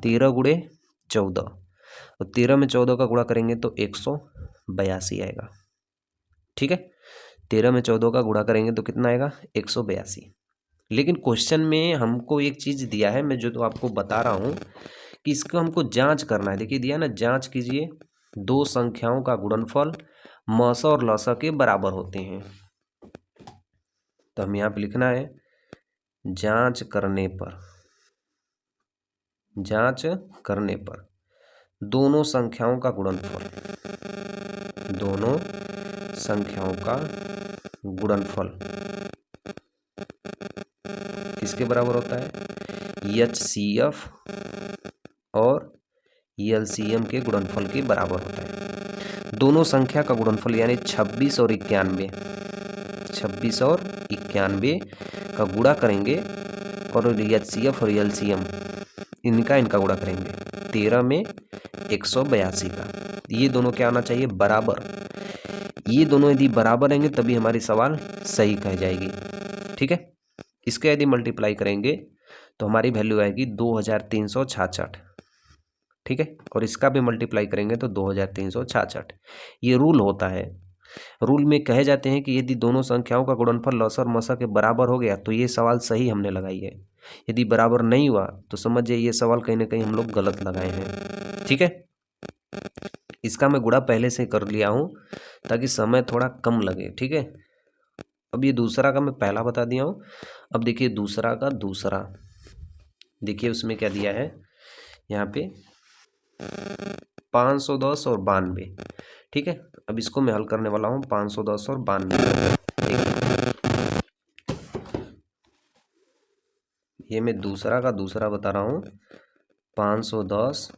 13 गुणे 14, और 13 में 14 का गुणा करेंगे तो 182 आएगा। ठीक है, 13 में 14 का गुणा करेंगे तो कितना आएगा 182। लेकिन क्वेश्चन में हमको एक चीज़ दिया है, मैं जो तो आपको बता रहा हूँ कि इसको हमको जांच करना है। देखिए दिया ना, जांच कीजिए दो संख्याओं का गुणनफल मौसा और लौसा के बराबर होते हैं। तो हम यहाँ पे लिखना है जांच करने पर दोनों संख्याओं का गुणनफल, दोनों संख्याओं का गुणनफल किसके बराबर होता है, एचसीएफ और एलसीएम के गुणनफल के बराबर होता है। दोनों संख्या का गुणनफल यानी 26 और 91, 26 और 91 का गुणा करेंगे और एचसीएफ और एलसीएम इनका गुणा करेंगे 13 में 182 का। ये दोनों क्या होना चाहिए बराबर। ये दोनों यदि बराबर रहेंगे तभी हमारी सवाल सही कह जाएगी। ठीक है, इसके यदि मल्टीप्लाई करेंगे तो हमारी वैल्यू आएगी 2366। ठीक है, और इसका भी मल्टीप्लाई करेंगे तो 2366। ये रूल होता है। रूल में कहे जाते हैं कि यदि दोनों संख्याओं का गुणनफल लौसा और मौसा के बराबर हो गया तो ये सवाल सही हमने लगाई है। यदि बराबर नहीं हुआ तो समझिए ये सवाल कहीं ना कहीं हम लोग गलत लगाए हैं। ठीक है, इसका मैं गुणा पहले से कर लिया हूँ ताकि समय थोड़ा कम लगे। ठीक है, अब ये दूसरा का मैं पहला बता दिया हूँ। अब देखिए दूसरा का दूसरा, देखिए उसमें क्या दिया है यहाँ पे 510 और 92। ठीक है, अब इसको मैं हल करने वाला हूँ 510 और 92। ये मैं दूसरा का दूसरा बता रहा हूँ 510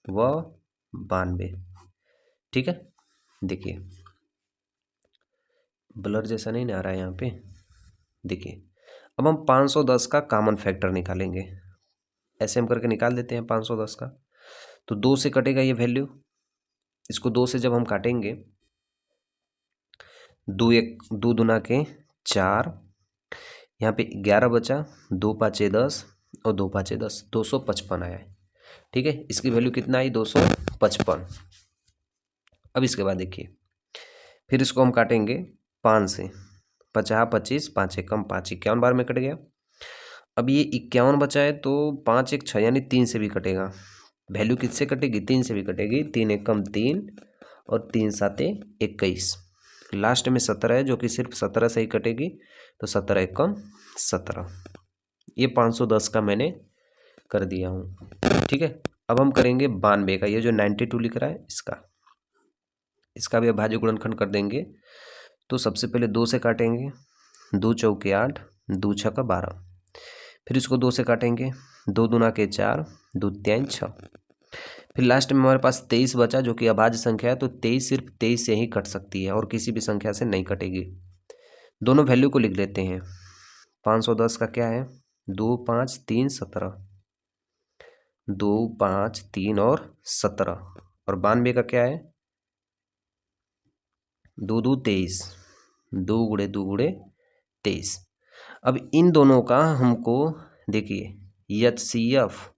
व 92। ठीक है, देखिए ब्लर जैसा नहीं ना आ रहा है यहाँ पे। देखिए अब हम 510 का कॉमन फैक्टर निकालेंगे, ऐसे हम करके निकाल देते हैं 510 का। तो 2 से कटेगा ये वैल्यू, इसको 2 से जब हम काटेंगे 2 दूना के 4, यहाँ पे 11 बचा, 2 पाँचे 10 और 2 पाँचे 10, 255 आया है। ठीक है, इसकी वैल्यू कितना आई 255। अब इसके बाद देखिए फिर इसको हम काटेंगे 5 से, 50 25 5 एकम 5, 51 बार में कट गया। अब ये 51 बचा है तो 5 1 6 यानी 3 से भी कटेगा। वैल्यू किससे कटेगी 3 से भी कटेगी, 3 एकम 3 और 3 साते 21। लास्ट में 17 है जो कि सिर्फ 17 से ही कटेगी, तो 17 एकम 17। ये 510 का मैंने कर दिया हूँ। ठीक है, अब हम करेंगे 92 का, ये जो 92 लिख रहा है इसका भी अभाज्य गुणनखंड कर देंगे। तो सबसे पहले 2 से काटेंगे, 2 चौके 8, 2 छक्का 12। फिर इसको 2 से काटेंगे, 2 दूना के 4, 2 तिहाई 6। फिर लास्ट में हमारे पास 23 बचा जो कि अभाज्य संख्या है, तो 23 सिर्फ 23 से ही कट सकती है और किसी भी संख्या से नहीं कटेगी। दोनों वैल्यू को लिख लेते हैं। 510 का क्या है 2 5 3 17, 2 5 3 और 17, और 92 का क्या है 2 2 23, 2 गुणे 2 गुणे 23। अब इन दोनों का हमको देखिए एचसीएफ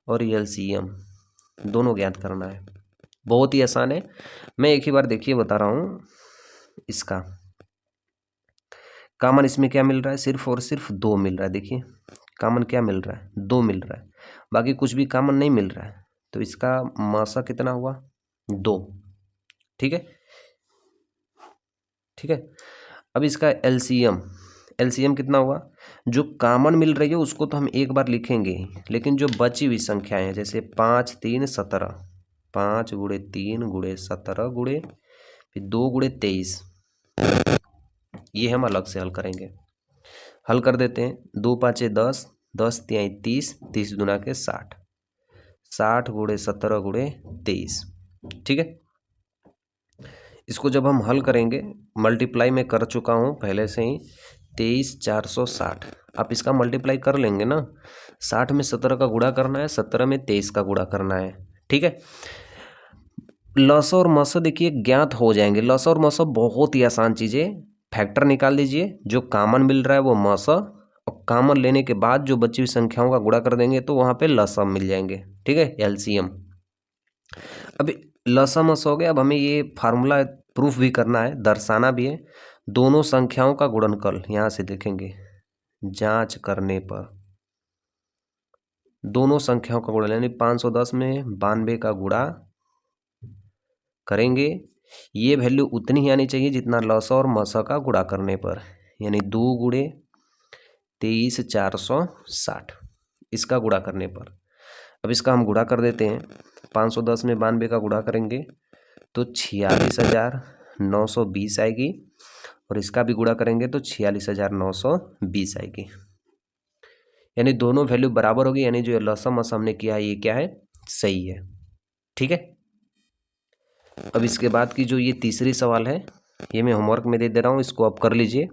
और एलसीएम दोनों ज्ञात करना है। बहुत ही आसान है, मैं एक ही बार देखिए बता रहा हूँ। इसका कॉमन इसमें क्या मिल रहा है, सिर्फ और सिर्फ 2 मिल रहा है। देखिए कॉमन क्या मिल रहा है 2 मिल रहा है, बाकी कुछ भी कॉमन नहीं मिल रहा है। तो इसका मासा कितना हुआ 2। ठीक है, ठीक है। अब इसका एलसीएम, एलसीएम कितना हुआ, जो कॉमन मिल रही है उसको तो हम एक बार लिखेंगे, लेकिन जो बची हुई संख्याएं हैं जैसे 5 3 17, 5 गुणे 3 गुणे 17 गुणे फिर 2 गुणे 23, ये हम अलग से हल करेंगे। हल कर देते हैं, 2 5 10, 10 तिहाई 30, 30 दूना के 60, 60 गुणे 17 गुणे 23, ठीक है। इसको जब हम हल करेंगे, मल्टीप्लाई मैं कर चुका हूँ पहले से ही, 23 460, आप इसका मल्टीप्लाई कर लेंगे ना, 60 में 17 का गुणा करना है, 17 में 23 का गुणा करना है, ठीक है। लस और मस देखिए ज्ञात हो जाएंगे, लस और मस बहुत ही आसान चीज़ें, फैक्टर निकाल दीजिए, जो कॉमन मिल रहा है वो मस, और कॉमन लेने के बाद जो बची हुई संख्याओं का गुणा कर देंगे तो वहाँ पे लसम मिल जाएंगे, ठीक है, एलसीएम। अभी लसम मस हो गया, अब हमें ये फार्मूला प्रूफ भी करना है, दर्शाना भी है। दोनों संख्याओं का गुणनफल यहाँ से देखेंगे, जांच करने पर दोनों संख्याओं का गुणा, यानी 510 में 92 का गुणा करेंगे, ये वैल्यू उतनी ही आनी चाहिए जितना लस और मस का गुणा करने पर, यानी 2 गुणे 23 460, इसका गुणा करने पर। अब इसका हम गुणा कर देते हैं, 510 में 92 का गुणा करेंगे तो 46,920 आएगी, और इसका भी गुणा करेंगे तो 46,920 आएगी, यानी दोनों वैल्यू बराबर होगी, यानी जो लसम मस हमने किया है ये क्या है, सही है, ठीक है। अब इसके बाद की जो ये तीसरी सवाल है, ये मैं होमवर्क में दे रहा हूँ, इसको आप कर लीजिए।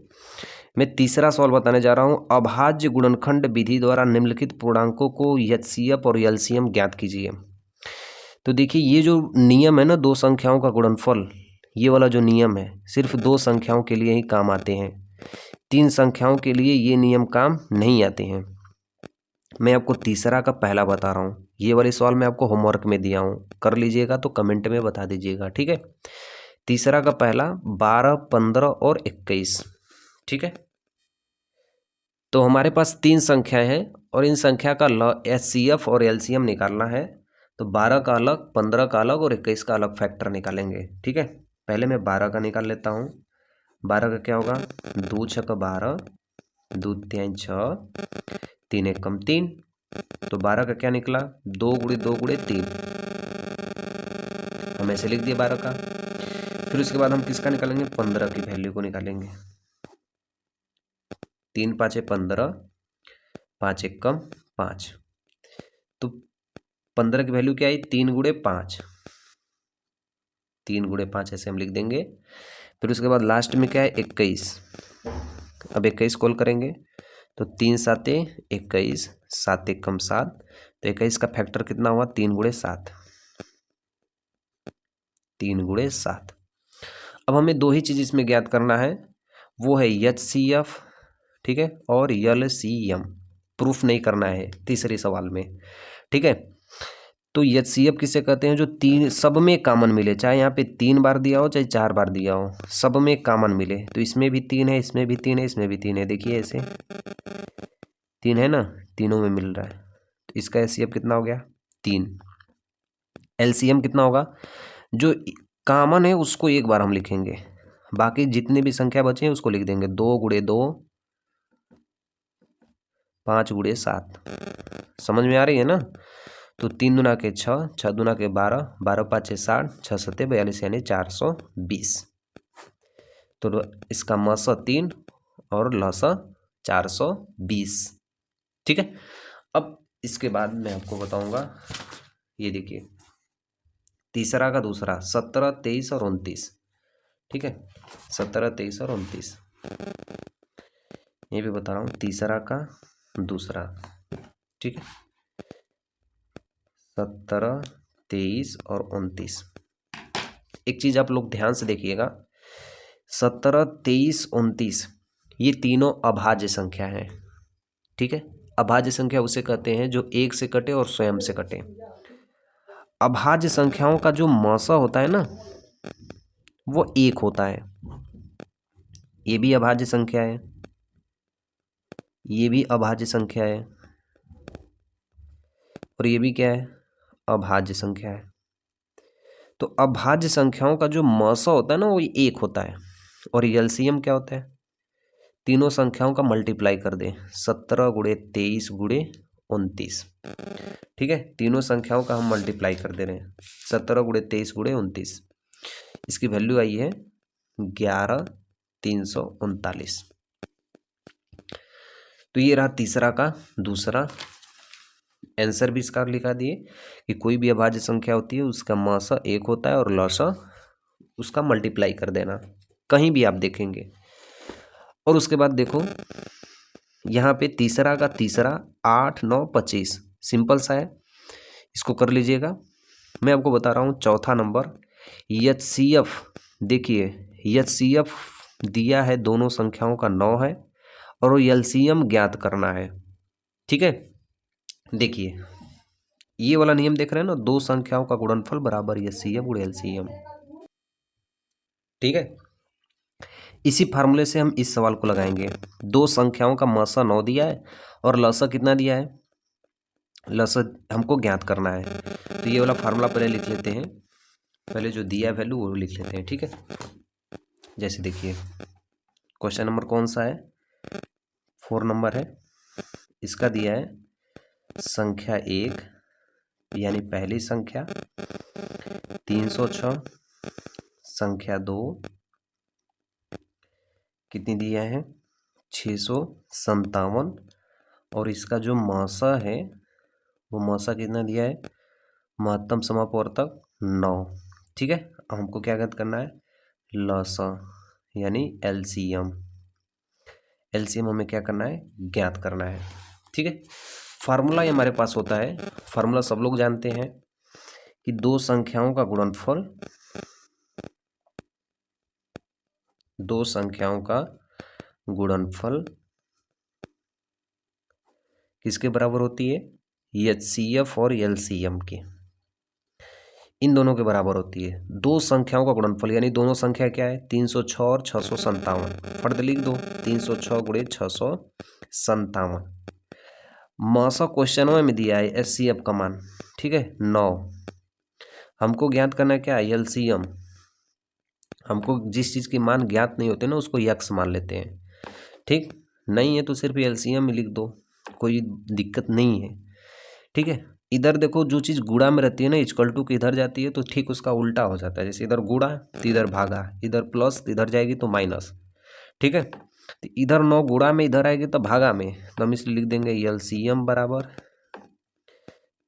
मैं तीसरा सवाल बताने जा रहा हूँ, अभाज्य गुणनखंड विधि द्वारा निम्नलिखित पूर्णांकों को एचसीएफ और एलसीएम ज्ञात कीजिए। तो देखिए ये जो नियम है ना, दो संख्याओं का गुणनफल, ये वाला जो नियम है सिर्फ दो संख्याओं के लिए ही काम आते हैं, तीन संख्याओं के लिए ये नियम काम नहीं आते हैं। मैं आपको तीसरा का पहला बता रहा हूँ, ये वाले सवाल मैं आपको होमवर्क में दिया हूँ, कर लीजिएगा तो कमेंट में बता दीजिएगा, ठीक है। तीसरा का पहला 12 15 और 21, ठीक है। तो हमारे पास तीन संख्याएं हैं और इन संख्या का एचसीएफ और एलसीएम निकालना है, तो 12 का अलग, 15 का अलग और 21 का अलग फैक्टर निकालेंगे, ठीक है। पहले मैं 12 का निकाल लेता हूँ। 12 का क्या होगा, 2 6 12, 2 3 6, 3 1 3, तो 12 का क्या निकला, 2 गुणे 2 गुणे 3, हम ऐसे लिख दिए 12 का। फिर उसके बाद हम किसका निकालेंगे, 15 की वैल्यू को निकालेंगे। 3 5 15, 5 1 5, तो 15 की वैल्यू क्या आई, 3 गुणे 5, 3 गुणे 5 ऐसे हम लिख देंगे। फिर उसके बाद लास्ट में क्या है, 21, अब 21 कॉल करेंगे तो 3 7 21, 7 1 7, तो 21 का फैक्टर कितना हुआ, 3 गुणे 7, 3 गुणे 7। अब हमें दो ही चीज़ इसमें ज्ञात करना है, वो है एचसीएफ, ठीक है, और एलसीएम, प्रूफ नहीं करना है तीसरे सवाल में, ठीक है। तो एचसीएफ किसे कहते हैं, जो तीन सब में कॉमन मिले, चाहे यहाँ पे 3 बार दिया हो चाहे 4 बार दिया हो, सब में कॉमन मिले, तो इसमें भी 3 है, इसमें भी 3 है, इसमें भी 3 है, देखिए ऐसे 3 है ना, तीनों में मिल रहा है, तो इसका एचसीएफ कितना हो गया, 3। एलसीएम कितना होगा, जो कॉमन है उसको एक बार हम लिखेंगे, बाकी जितने भी संख्या बचे हैं उसको लिख देंगे, 2 गुणे 2, 5 गुणे 7, समझ में आ रही है ना। तो 3 दूना के 6, 6 दूना के 12, 12 5 60, 6 7 42, यानी 420। तो इसका मस 3 और लस 420, ठीक है। अब इसके बाद मैं आपको बताऊंगा, ये देखिए तीसरा का दूसरा 17 23 और 29, ठीक है, 17 23 और 29, ये भी बता रहा हूँ, तीसरा का दूसरा, ठीक है, 17 23 और 29। एक चीज आप लोग ध्यान से देखिएगा, 17 23 29 ये तीनों अभाज्य संख्या हैं, ठीक है। अभाज्य संख्या उसे कहते हैं जो एक से कटे और स्वयं से कटे। अभाज्य संख्याओं का जो मसा होता है ना, वो 1 होता है, ये भी अभाज्य संख्या है, ये भी अभाज्य संख्या है, और ये भी क्या है, अभाज्य संख्या है। तो अभाज्य संख्याओं का जो मसा होता है ना, वो 1 होता है, और एलसीएम क्या होता है, तीनों संख्याओं का मल्टीप्लाई कर दें, 17 गुणे 23 गुणे 29। ठीक है, तीनों संख्याओं का हम मल्टीप्लाई कर दे रहे हैं, 17 गुणे 23 गुणे 29। इसकी वैल्यू आई है 11,339। तो ये रहा तीसरा का दूसरा आंसर भी इसका लिखा दिए कि कोई भी अभाज्य संख्या होती है उसका मासा 1 होता है और लसा उसका मल्टीप्लाई कर देना, कहीं भी आप देखेंगे। और उसके बाद देखो यहाँ पे तीसरा का तीसरा 8, 9, 25 सिंपल सा है, इसको कर लीजिएगा। मैं आपको बता रहा हूँ चौथा नंबर HCF। देखिए HCF दिया है, दोनों संख्याओं का 9 है और LCM ज्ञात करना है। ठीक है, देखिए ये वाला नियम देख रहे हैं ना, दो संख्याओं का गुणनफल बराबर HCF गुणे LCM। ठीक है, इसी फार्मूले से हम इस सवाल को लगाएंगे। दो संख्याओं का मसा 9 दिया है और लसा कितना दिया है, लसा हमको ज्ञात करना है। तो ये वाला फार्मूला पहले लिख लेते हैं, पहले जो दिया है वैल्यू वो लिख लेते हैं। ठीक है, जैसे देखिए क्वेश्चन नंबर कौन सा है, 4 नंबर है। इसका दिया है संख्या 1 यानी पहली संख्या, 306, संख्या 2 कितनी दिया है 657, और इसका जो मासा है वो मासा कितना दिया है, महत्तम समापवर्तक 9। ठीक है, अब हमको क्या ज्ञात करना है, लसा यानी LCM। LCM हमें क्या करना है, ज्ञात करना है। ठीक है, फार्मूला ये हमारे पास होता है, फार्मूला सब लोग जानते हैं कि दो संख्याओं का गुणनफल, दो संख्याओं का गुणनफल किसके बराबर होती है, HCF और LCM के, इन दोनों के बराबर होती है। दो संख्याओं का गुणनफल यानी दोनों संख्या क्या है, 306 और 657, फर्द लिख दो 306 गुणे 657। मासा क्वेश्चनों में दिया है HCF का मान, ठीक है 9। हमको ज्ञात करना है क्या, LCM। हमको जिस चीज़ की मान ज्ञात नहीं होते ना उसको यक्स मान लेते हैं। ठीक, नहीं है तो सिर्फ LCM में लिख दो, कोई दिक्कत नहीं है। ठीक है, इधर देखो जो चीज़ गुणा में रहती है ना, इक्वल टू की इधर जाती है तो ठीक उसका उल्टा हो जाता है। जैसे इधर गुणा तो इधर भागा, इधर प्लस इधर जाएगी तो माइनस। ठीक है, तो इधर 9 गुणा में इधर आएगी तो भागा में, तो हम इसलिए लिख देंगे LCM बराबर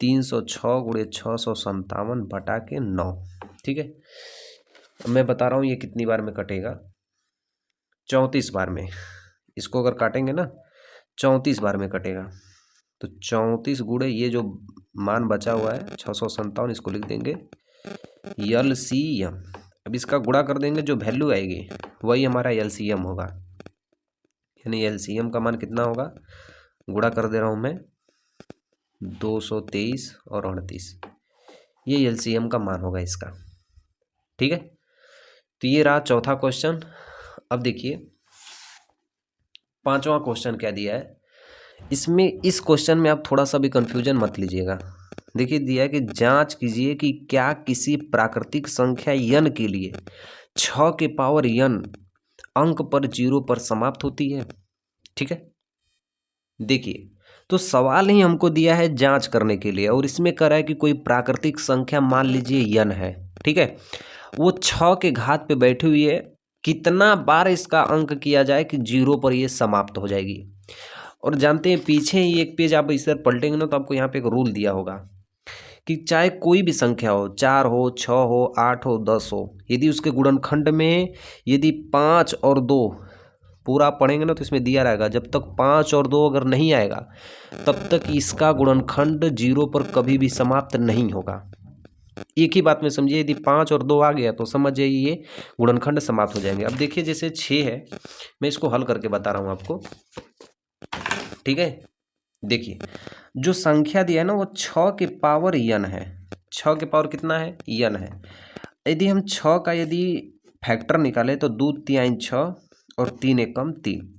306 गुणे 657 बटा के 9। ठीक है, मैं बता रहा हूँ ये कितनी बार में कटेगा, 34 बार में। इसको अगर काटेंगे ना 34 बार में कटेगा। तो 34 गुणे ये जो मान बचा हुआ है 657, इसको लिख देंगे LCM। अब इसका गुणा कर देंगे, जो वैल्यू आएगी वही हमारा LCM होगा। यानी LCM का मान कितना होगा, गुणा कर दे रहा हूँ मैं 223 और 38, ये LCM का मान होगा इसका। ठीक है, तो ये रहा चौथा क्वेश्चन। अब देखिए पांचवा क्वेश्चन क्या दिया है इसमें। इस क्वेश्चन में आप थोड़ा सा भी कंफ्यूजन मत लीजिएगा। देखिए दिया है कि जांच कीजिए कि क्या किसी प्राकृतिक संख्या n के लिए 6 के पावर n अंक पर 0 पर समाप्त होती है। ठीक है, देखिए तो सवाल ही हमको दिया है जांच करने के लिए, और इसमें कह रहा है कि कोई प्राकृतिक संख्या मान लीजिए n है। ठीक है, वो 6 के घात पे बैठी हुई है, कितना बार इसका अंक किया जाए कि 0 पर ये समाप्त हो जाएगी। और जानते हैं पीछे ही एक पेज आप इस तरह पलटेंगे ना तो आपको यहाँ पे एक रूल दिया होगा कि चाहे कोई भी संख्या हो, 4 हो, 6 हो, 8 हो, 10 हो, यदि उसके गुणनखंड में यदि 5 और 2 पूरा पढ़ेंगे ना तो इसमें दिया रहेगा, जब तक 5 और 2 अगर नहीं आएगा तब तक इसका गुणनखंड 0 पर कभी भी समाप्त नहीं होगा। एक ही बात में समझिए, यदि 5 और 2 आ गया तो समझ जाइए ये गुणनखंड समाप्त हो जाएंगे। अब देखिए जैसे 6 है, मैं इसको हल करके बता रहा हूँ आपको। ठीक है, देखिए जो संख्या दिया है ना वो 6 के पावर n है। 6 के पावर कितना है, n है। यदि हम 6 का यदि फैक्टर निकाले तो 2 तिहाई 6 और 3 एकम 3,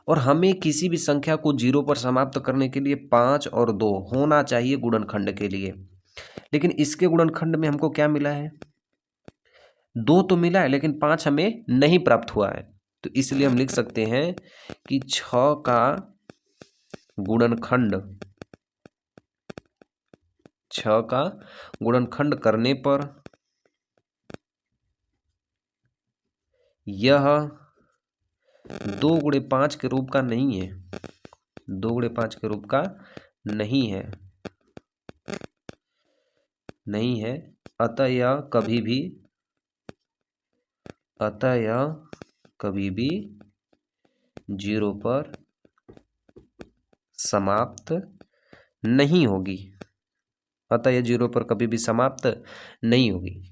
और हमें किसी भी संख्या को 0 पर समाप्त करने के लिए 5 और 2 होना चाहिए गुणनखंड के लिए। लेकिन इसके गुणनखंड में हमको क्या मिला है, 2 तो मिला है लेकिन 5 हमें नहीं प्राप्त हुआ है। तो इसलिए हम लिख सकते हैं कि 6 का गुणनखंड, 6 का गुणनखंड करने पर यह 2 गुणे 5 के रूप का नहीं है, 2 गुणे 5 के रूप का नहीं है, नहीं है। अतः यह कभी भी 0 पर समाप्त नहीं होगी, अतः यह 0 पर कभी भी समाप्त नहीं होगी।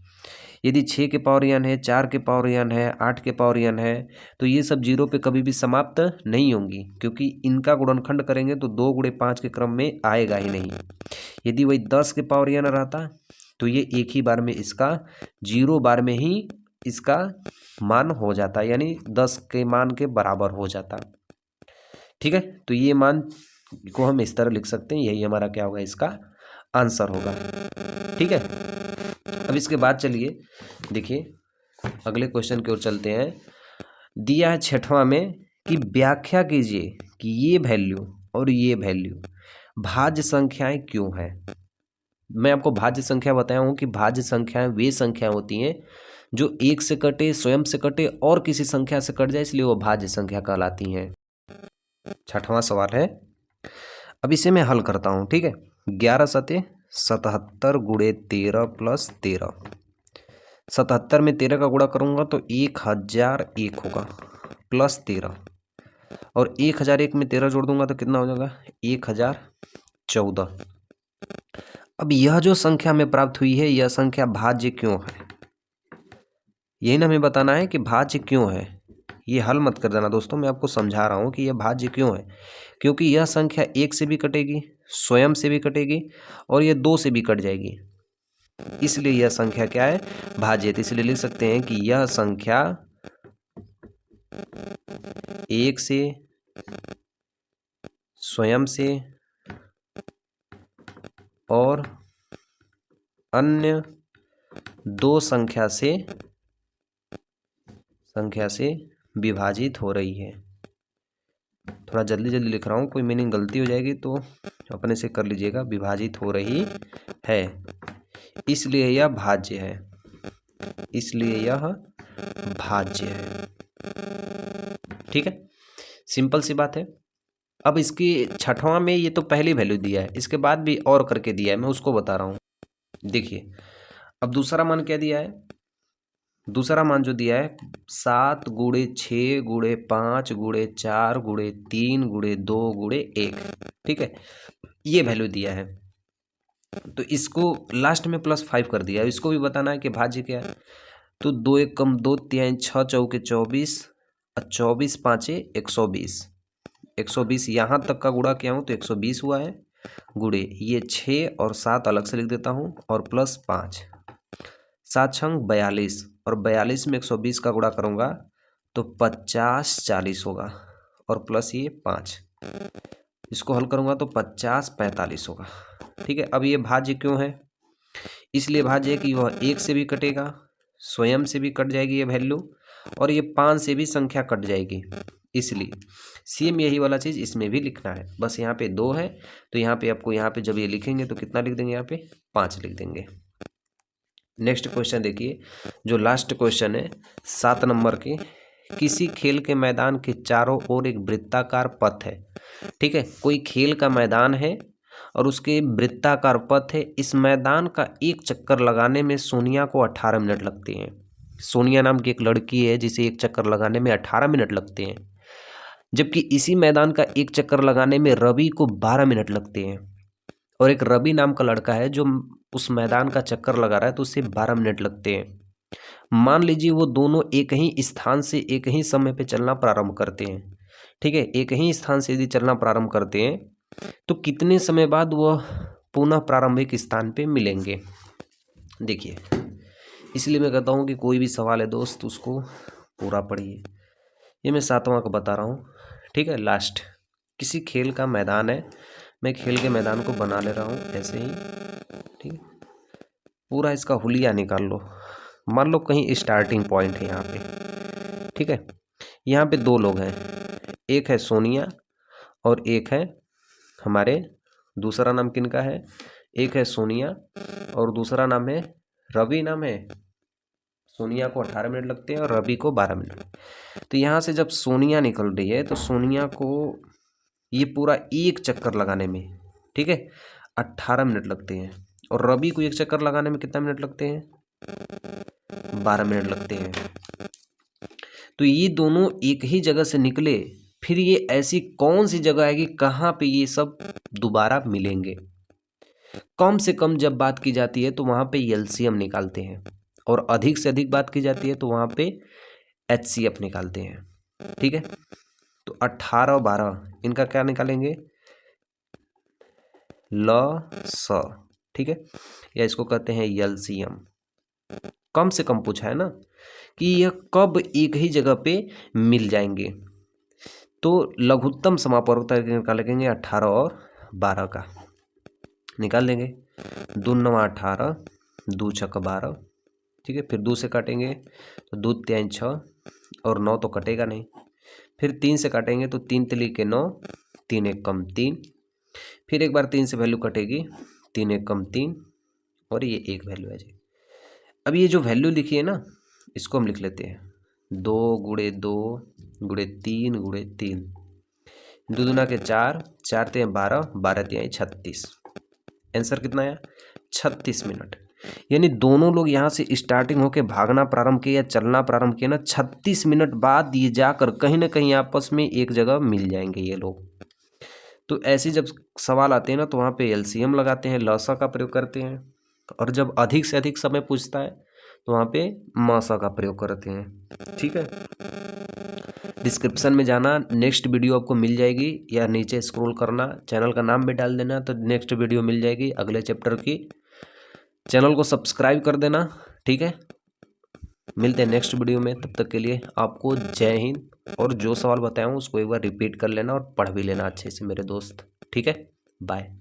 यदि 6 के पावर n है, 4 के पावर n है, 8 के पावर n है, तो ये सब 0 पे कभी भी समाप्त नहीं होंगी, क्योंकि इनका गुणनखंड करेंगे तो 2 गुणे 5 के क्रम में आएगा ही नहीं। यदि वही 10 के पावर n रहता तो ये एक ही बार में इसका 0 बार में ही इसका मान हो जाता, यानी 10 के मान के बराबर हो जाता। ठीक है, तो ये मान को हम इस तरह लिख सकते हैं, यही हमारा क्या होगा, इसका आंसर होगा। ठीक है, अब इसके बाद चलिए देखिए अगले क्वेश्चन की ओर चलते हैं। दिया है 6वां में कि व्याख्या कीजिए कि ये वैल्यू और ये वैल्यू भाज्य संख्याएं क्यों हैं। मैं आपको भाज्य संख्या बताया हूं कि भाज्य संख्याएं वे संख्याएं होती हैं जो एक से कटे, स्वयं से कटे और किसी संख्या से कट जाए, इसलिए वो भाज्य संख्या कहलाती हैं। 6वां सवाल है, अब इसे मैं हल करता हूं। ठीक है, 11 सते 77 गुणे 13 प्लस 13, 77 में 13 का गुणा करूंगा तो 1001 होगा प्लस 13, और 1001 में 13 जोड़ दूंगा तो कितना हो जाएगा, 1014। अब यह जो संख्या हमें प्राप्त हुई है, यह संख्या भाज्य क्यों है, यही ना हमें बताना है कि भाज्य क्यों है। ये हल मत कर देना दोस्तों, मैं आपको समझा रहा हूं कि यह भाज्य क्यों है, क्योंकि यह संख्या 1 से भी कटेगी, स्वयं से भी कटेगी और यह 2 से भी कट जाएगी, इसलिए यह संख्या क्या है, भाज्य। तो इसलिए लिख सकते हैं कि यह संख्या 1 से, स्वयं से और अन्य 2 संख्या से विभाजित हो रही है। थोड़ा जल्दी जल्दी लिख रहा हूँ, कोई मीनिंग गलती हो जाएगी तो अपने से कर लीजिएगा। विभाजित हो रही है, इसलिए यह भाज्य है, इसलिए यह भाज्य है। ठीक है, सिंपल सी बात है। अब इसकी 6वां में ये तो पहली वैल्यू दिया है, इसके बाद भी और करके दिया है, मैं उसको बता रहा हूँ। देखिए अब दूसरा मान क्या दिया है, दूसरा मान जो दिया है 7 गुणे 6 गुणे 5 गुणे 4 गुणे 3 गुणे 2 गुणे 1। ठीक है, ये वैल्यू दिया है, तो इसको लास्ट में +5 कर दिया है। इसको भी बताना है कि भाज्य क्या है, तो 2 1 कम 2 3 6 चौके 24 और 24 5 120, 120 यहाँ तक का गुणा किया हूँ तो 120 हुआ है, गुणे ये 6 और 7 अलग से लिख देता हूँ और +5, 7 छंग 42, और 42 में 120 का गुणा करूँगा तो 50 40 होगा, और प्लस ये 5, इसको हल करूँगा तो 50 45 होगा। ठीक है, अब ये भाज्य क्यों है, इसलिए भाज्य है कि वह 1 से भी कटेगा, स्वयं से भी कट जाएगी ये वैल्यू, और ये 5 से भी संख्या कट जाएगी, इसलिए सेम यही वाला चीज़ इसमें भी लिखना है। बस यहाँ पे 2 है तो यहाँ पे आपको, यहाँ पे जब ये लिखेंगे तो कितना लिख देंगे, यहाँ पे 5 लिख देंगे। नेक्स्ट क्वेश्चन देखिए, जो लास्ट क्वेश्चन है 7 नंबर के, किसी खेल के मैदान के चारों ओर एक वृत्ताकार पथ है। ठीक है, कोई खेल का मैदान है और उसके वृत्ताकार पथ है, इस मैदान का एक चक्कर लगाने में सोनिया को 18 मिनट लगते हैं। सोनिया नाम की एक लड़की है जिसे एक चक्कर लगाने में 18 मिनट लगते हैं, जबकि इसी मैदान का एक चक्कर लगाने में रवि को 12 मिनट लगते हैं, और एक रवि नाम का लड़का है जो उस मैदान का चक्कर लगा रहा है तो उससे 12 मिनट लगते हैं। मान लीजिए वो दोनों एक ही स्थान से एक ही समय पे चलना प्रारंभ करते हैं। ठीक है, एक ही स्थान से यदि चलना प्रारंभ करते हैं तो कितने समय बाद वह पुनः प्रारंभिक स्थान पे मिलेंगे। देखिए, इसलिए मैं कहता हूँ कि कोई भी सवाल है दोस्त उसको पूरा पढ़िए। ये मैं 7वां का बता रहा हूँ। ठीक है, लास्ट, किसी खेल का मैदान है, मैं खेल के मैदान को बना ले रहा हूँ ऐसे ही। ठीक है, पूरा इसका हुलिया निकाल लो, मान लो कहीं स्टार्टिंग पॉइंट है यहाँ पे। ठीक है, यहाँ पे दो लोग हैं, एक है सोनिया और एक है हमारे, दूसरा नाम किनका है, एक है सोनिया और दूसरा नाम है रवि नाम है। सोनिया को 18 मिनट लगते हैं और रवि को 12 मिनट। तो यहाँ से जब सोनिया निकल रही है तो सोनिया को ये पूरा एक चक्कर लगाने में, ठीक है, 18 मिनट लगते हैं और रवि को एक चक्कर लगाने में कितना मिनट लगते हैं, 12 मिनट लगते हैं। तो ये दोनों एक ही जगह से निकले, फिर ये ऐसी कौन सी जगह है कि कहाँ पे ये सब दोबारा मिलेंगे। कम से कम जब बात की जाती है तो वहाँ पे एलसीएम निकालते हैं और अधिक से अधिक बात की जाती है तो वहाँ पे एचसीएफ निकालते हैं, ठीक है। तो 18 और 12 इनका क्या निकालेंगे, ल, ठीक है, या इसको कहते हैं एलसीएम। कम से कम पूछा है ना कि यह कब एक ही जगह पे मिल जाएंगे। तो लघुत्तम समापवर्तक निकालेंगे 18 और 12 का निकाल देंगे। 2 9 18, 2 6 12, ठीक है। फिर 2 से काटेंगे तो 2 3 6 और 9 तो कटेगा नहीं। फिर 3 से काटेंगे तो 3 3 के 9, 3 1 कम 3। फिर एक बार 3 से वैल्यू कटेगी, 3 1 कम 3 और ये एक वैल्यू है जी। अब ये जो वैल्यू लिखी है ना, इसको हम लिख लेते हैं 2 गुणे 2 गुणे 3 गुणे 3, 2 दूना के 4, 4 3 12, 12 3 36। आंसर कितना आया, 36 मिनट। यानी दोनों लोग यहाँ से स्टार्टिंग होके भागना प्रारंभ किया या चलना प्रारंभ किया ना, 36 मिनट बाद ये जाकर कहीं ना कहीं आपस में एक जगह मिल जाएंगे ये लोग। तो ऐसे जब सवाल आते हैं ना तो वहाँ पे एलसीएम लगाते हैं, लसा का प्रयोग करते हैं, और जब अधिक से अधिक समय पूछता है तो वहाँ पे मासा का प्रयोग करते हैं, ठीक है। डिस्क्रिप्शन में जाना, नेक्स्ट वीडियो आपको मिल जाएगी, या नीचे स्क्रॉल करना, चैनल का नाम भी डाल देना तो नेक्स्ट वीडियो मिल जाएगी अगले चैप्टर की। चैनल को सब्सक्राइब कर देना, ठीक है। मिलते हैं नेक्स्ट वीडियो में, तब तक के लिए आपको जय हिंद। और जो सवाल बताया हूँ उसको एक बार रिपीट कर लेना और पढ़ भी लेना अच्छे से मेरे दोस्त, ठीक है। बाय।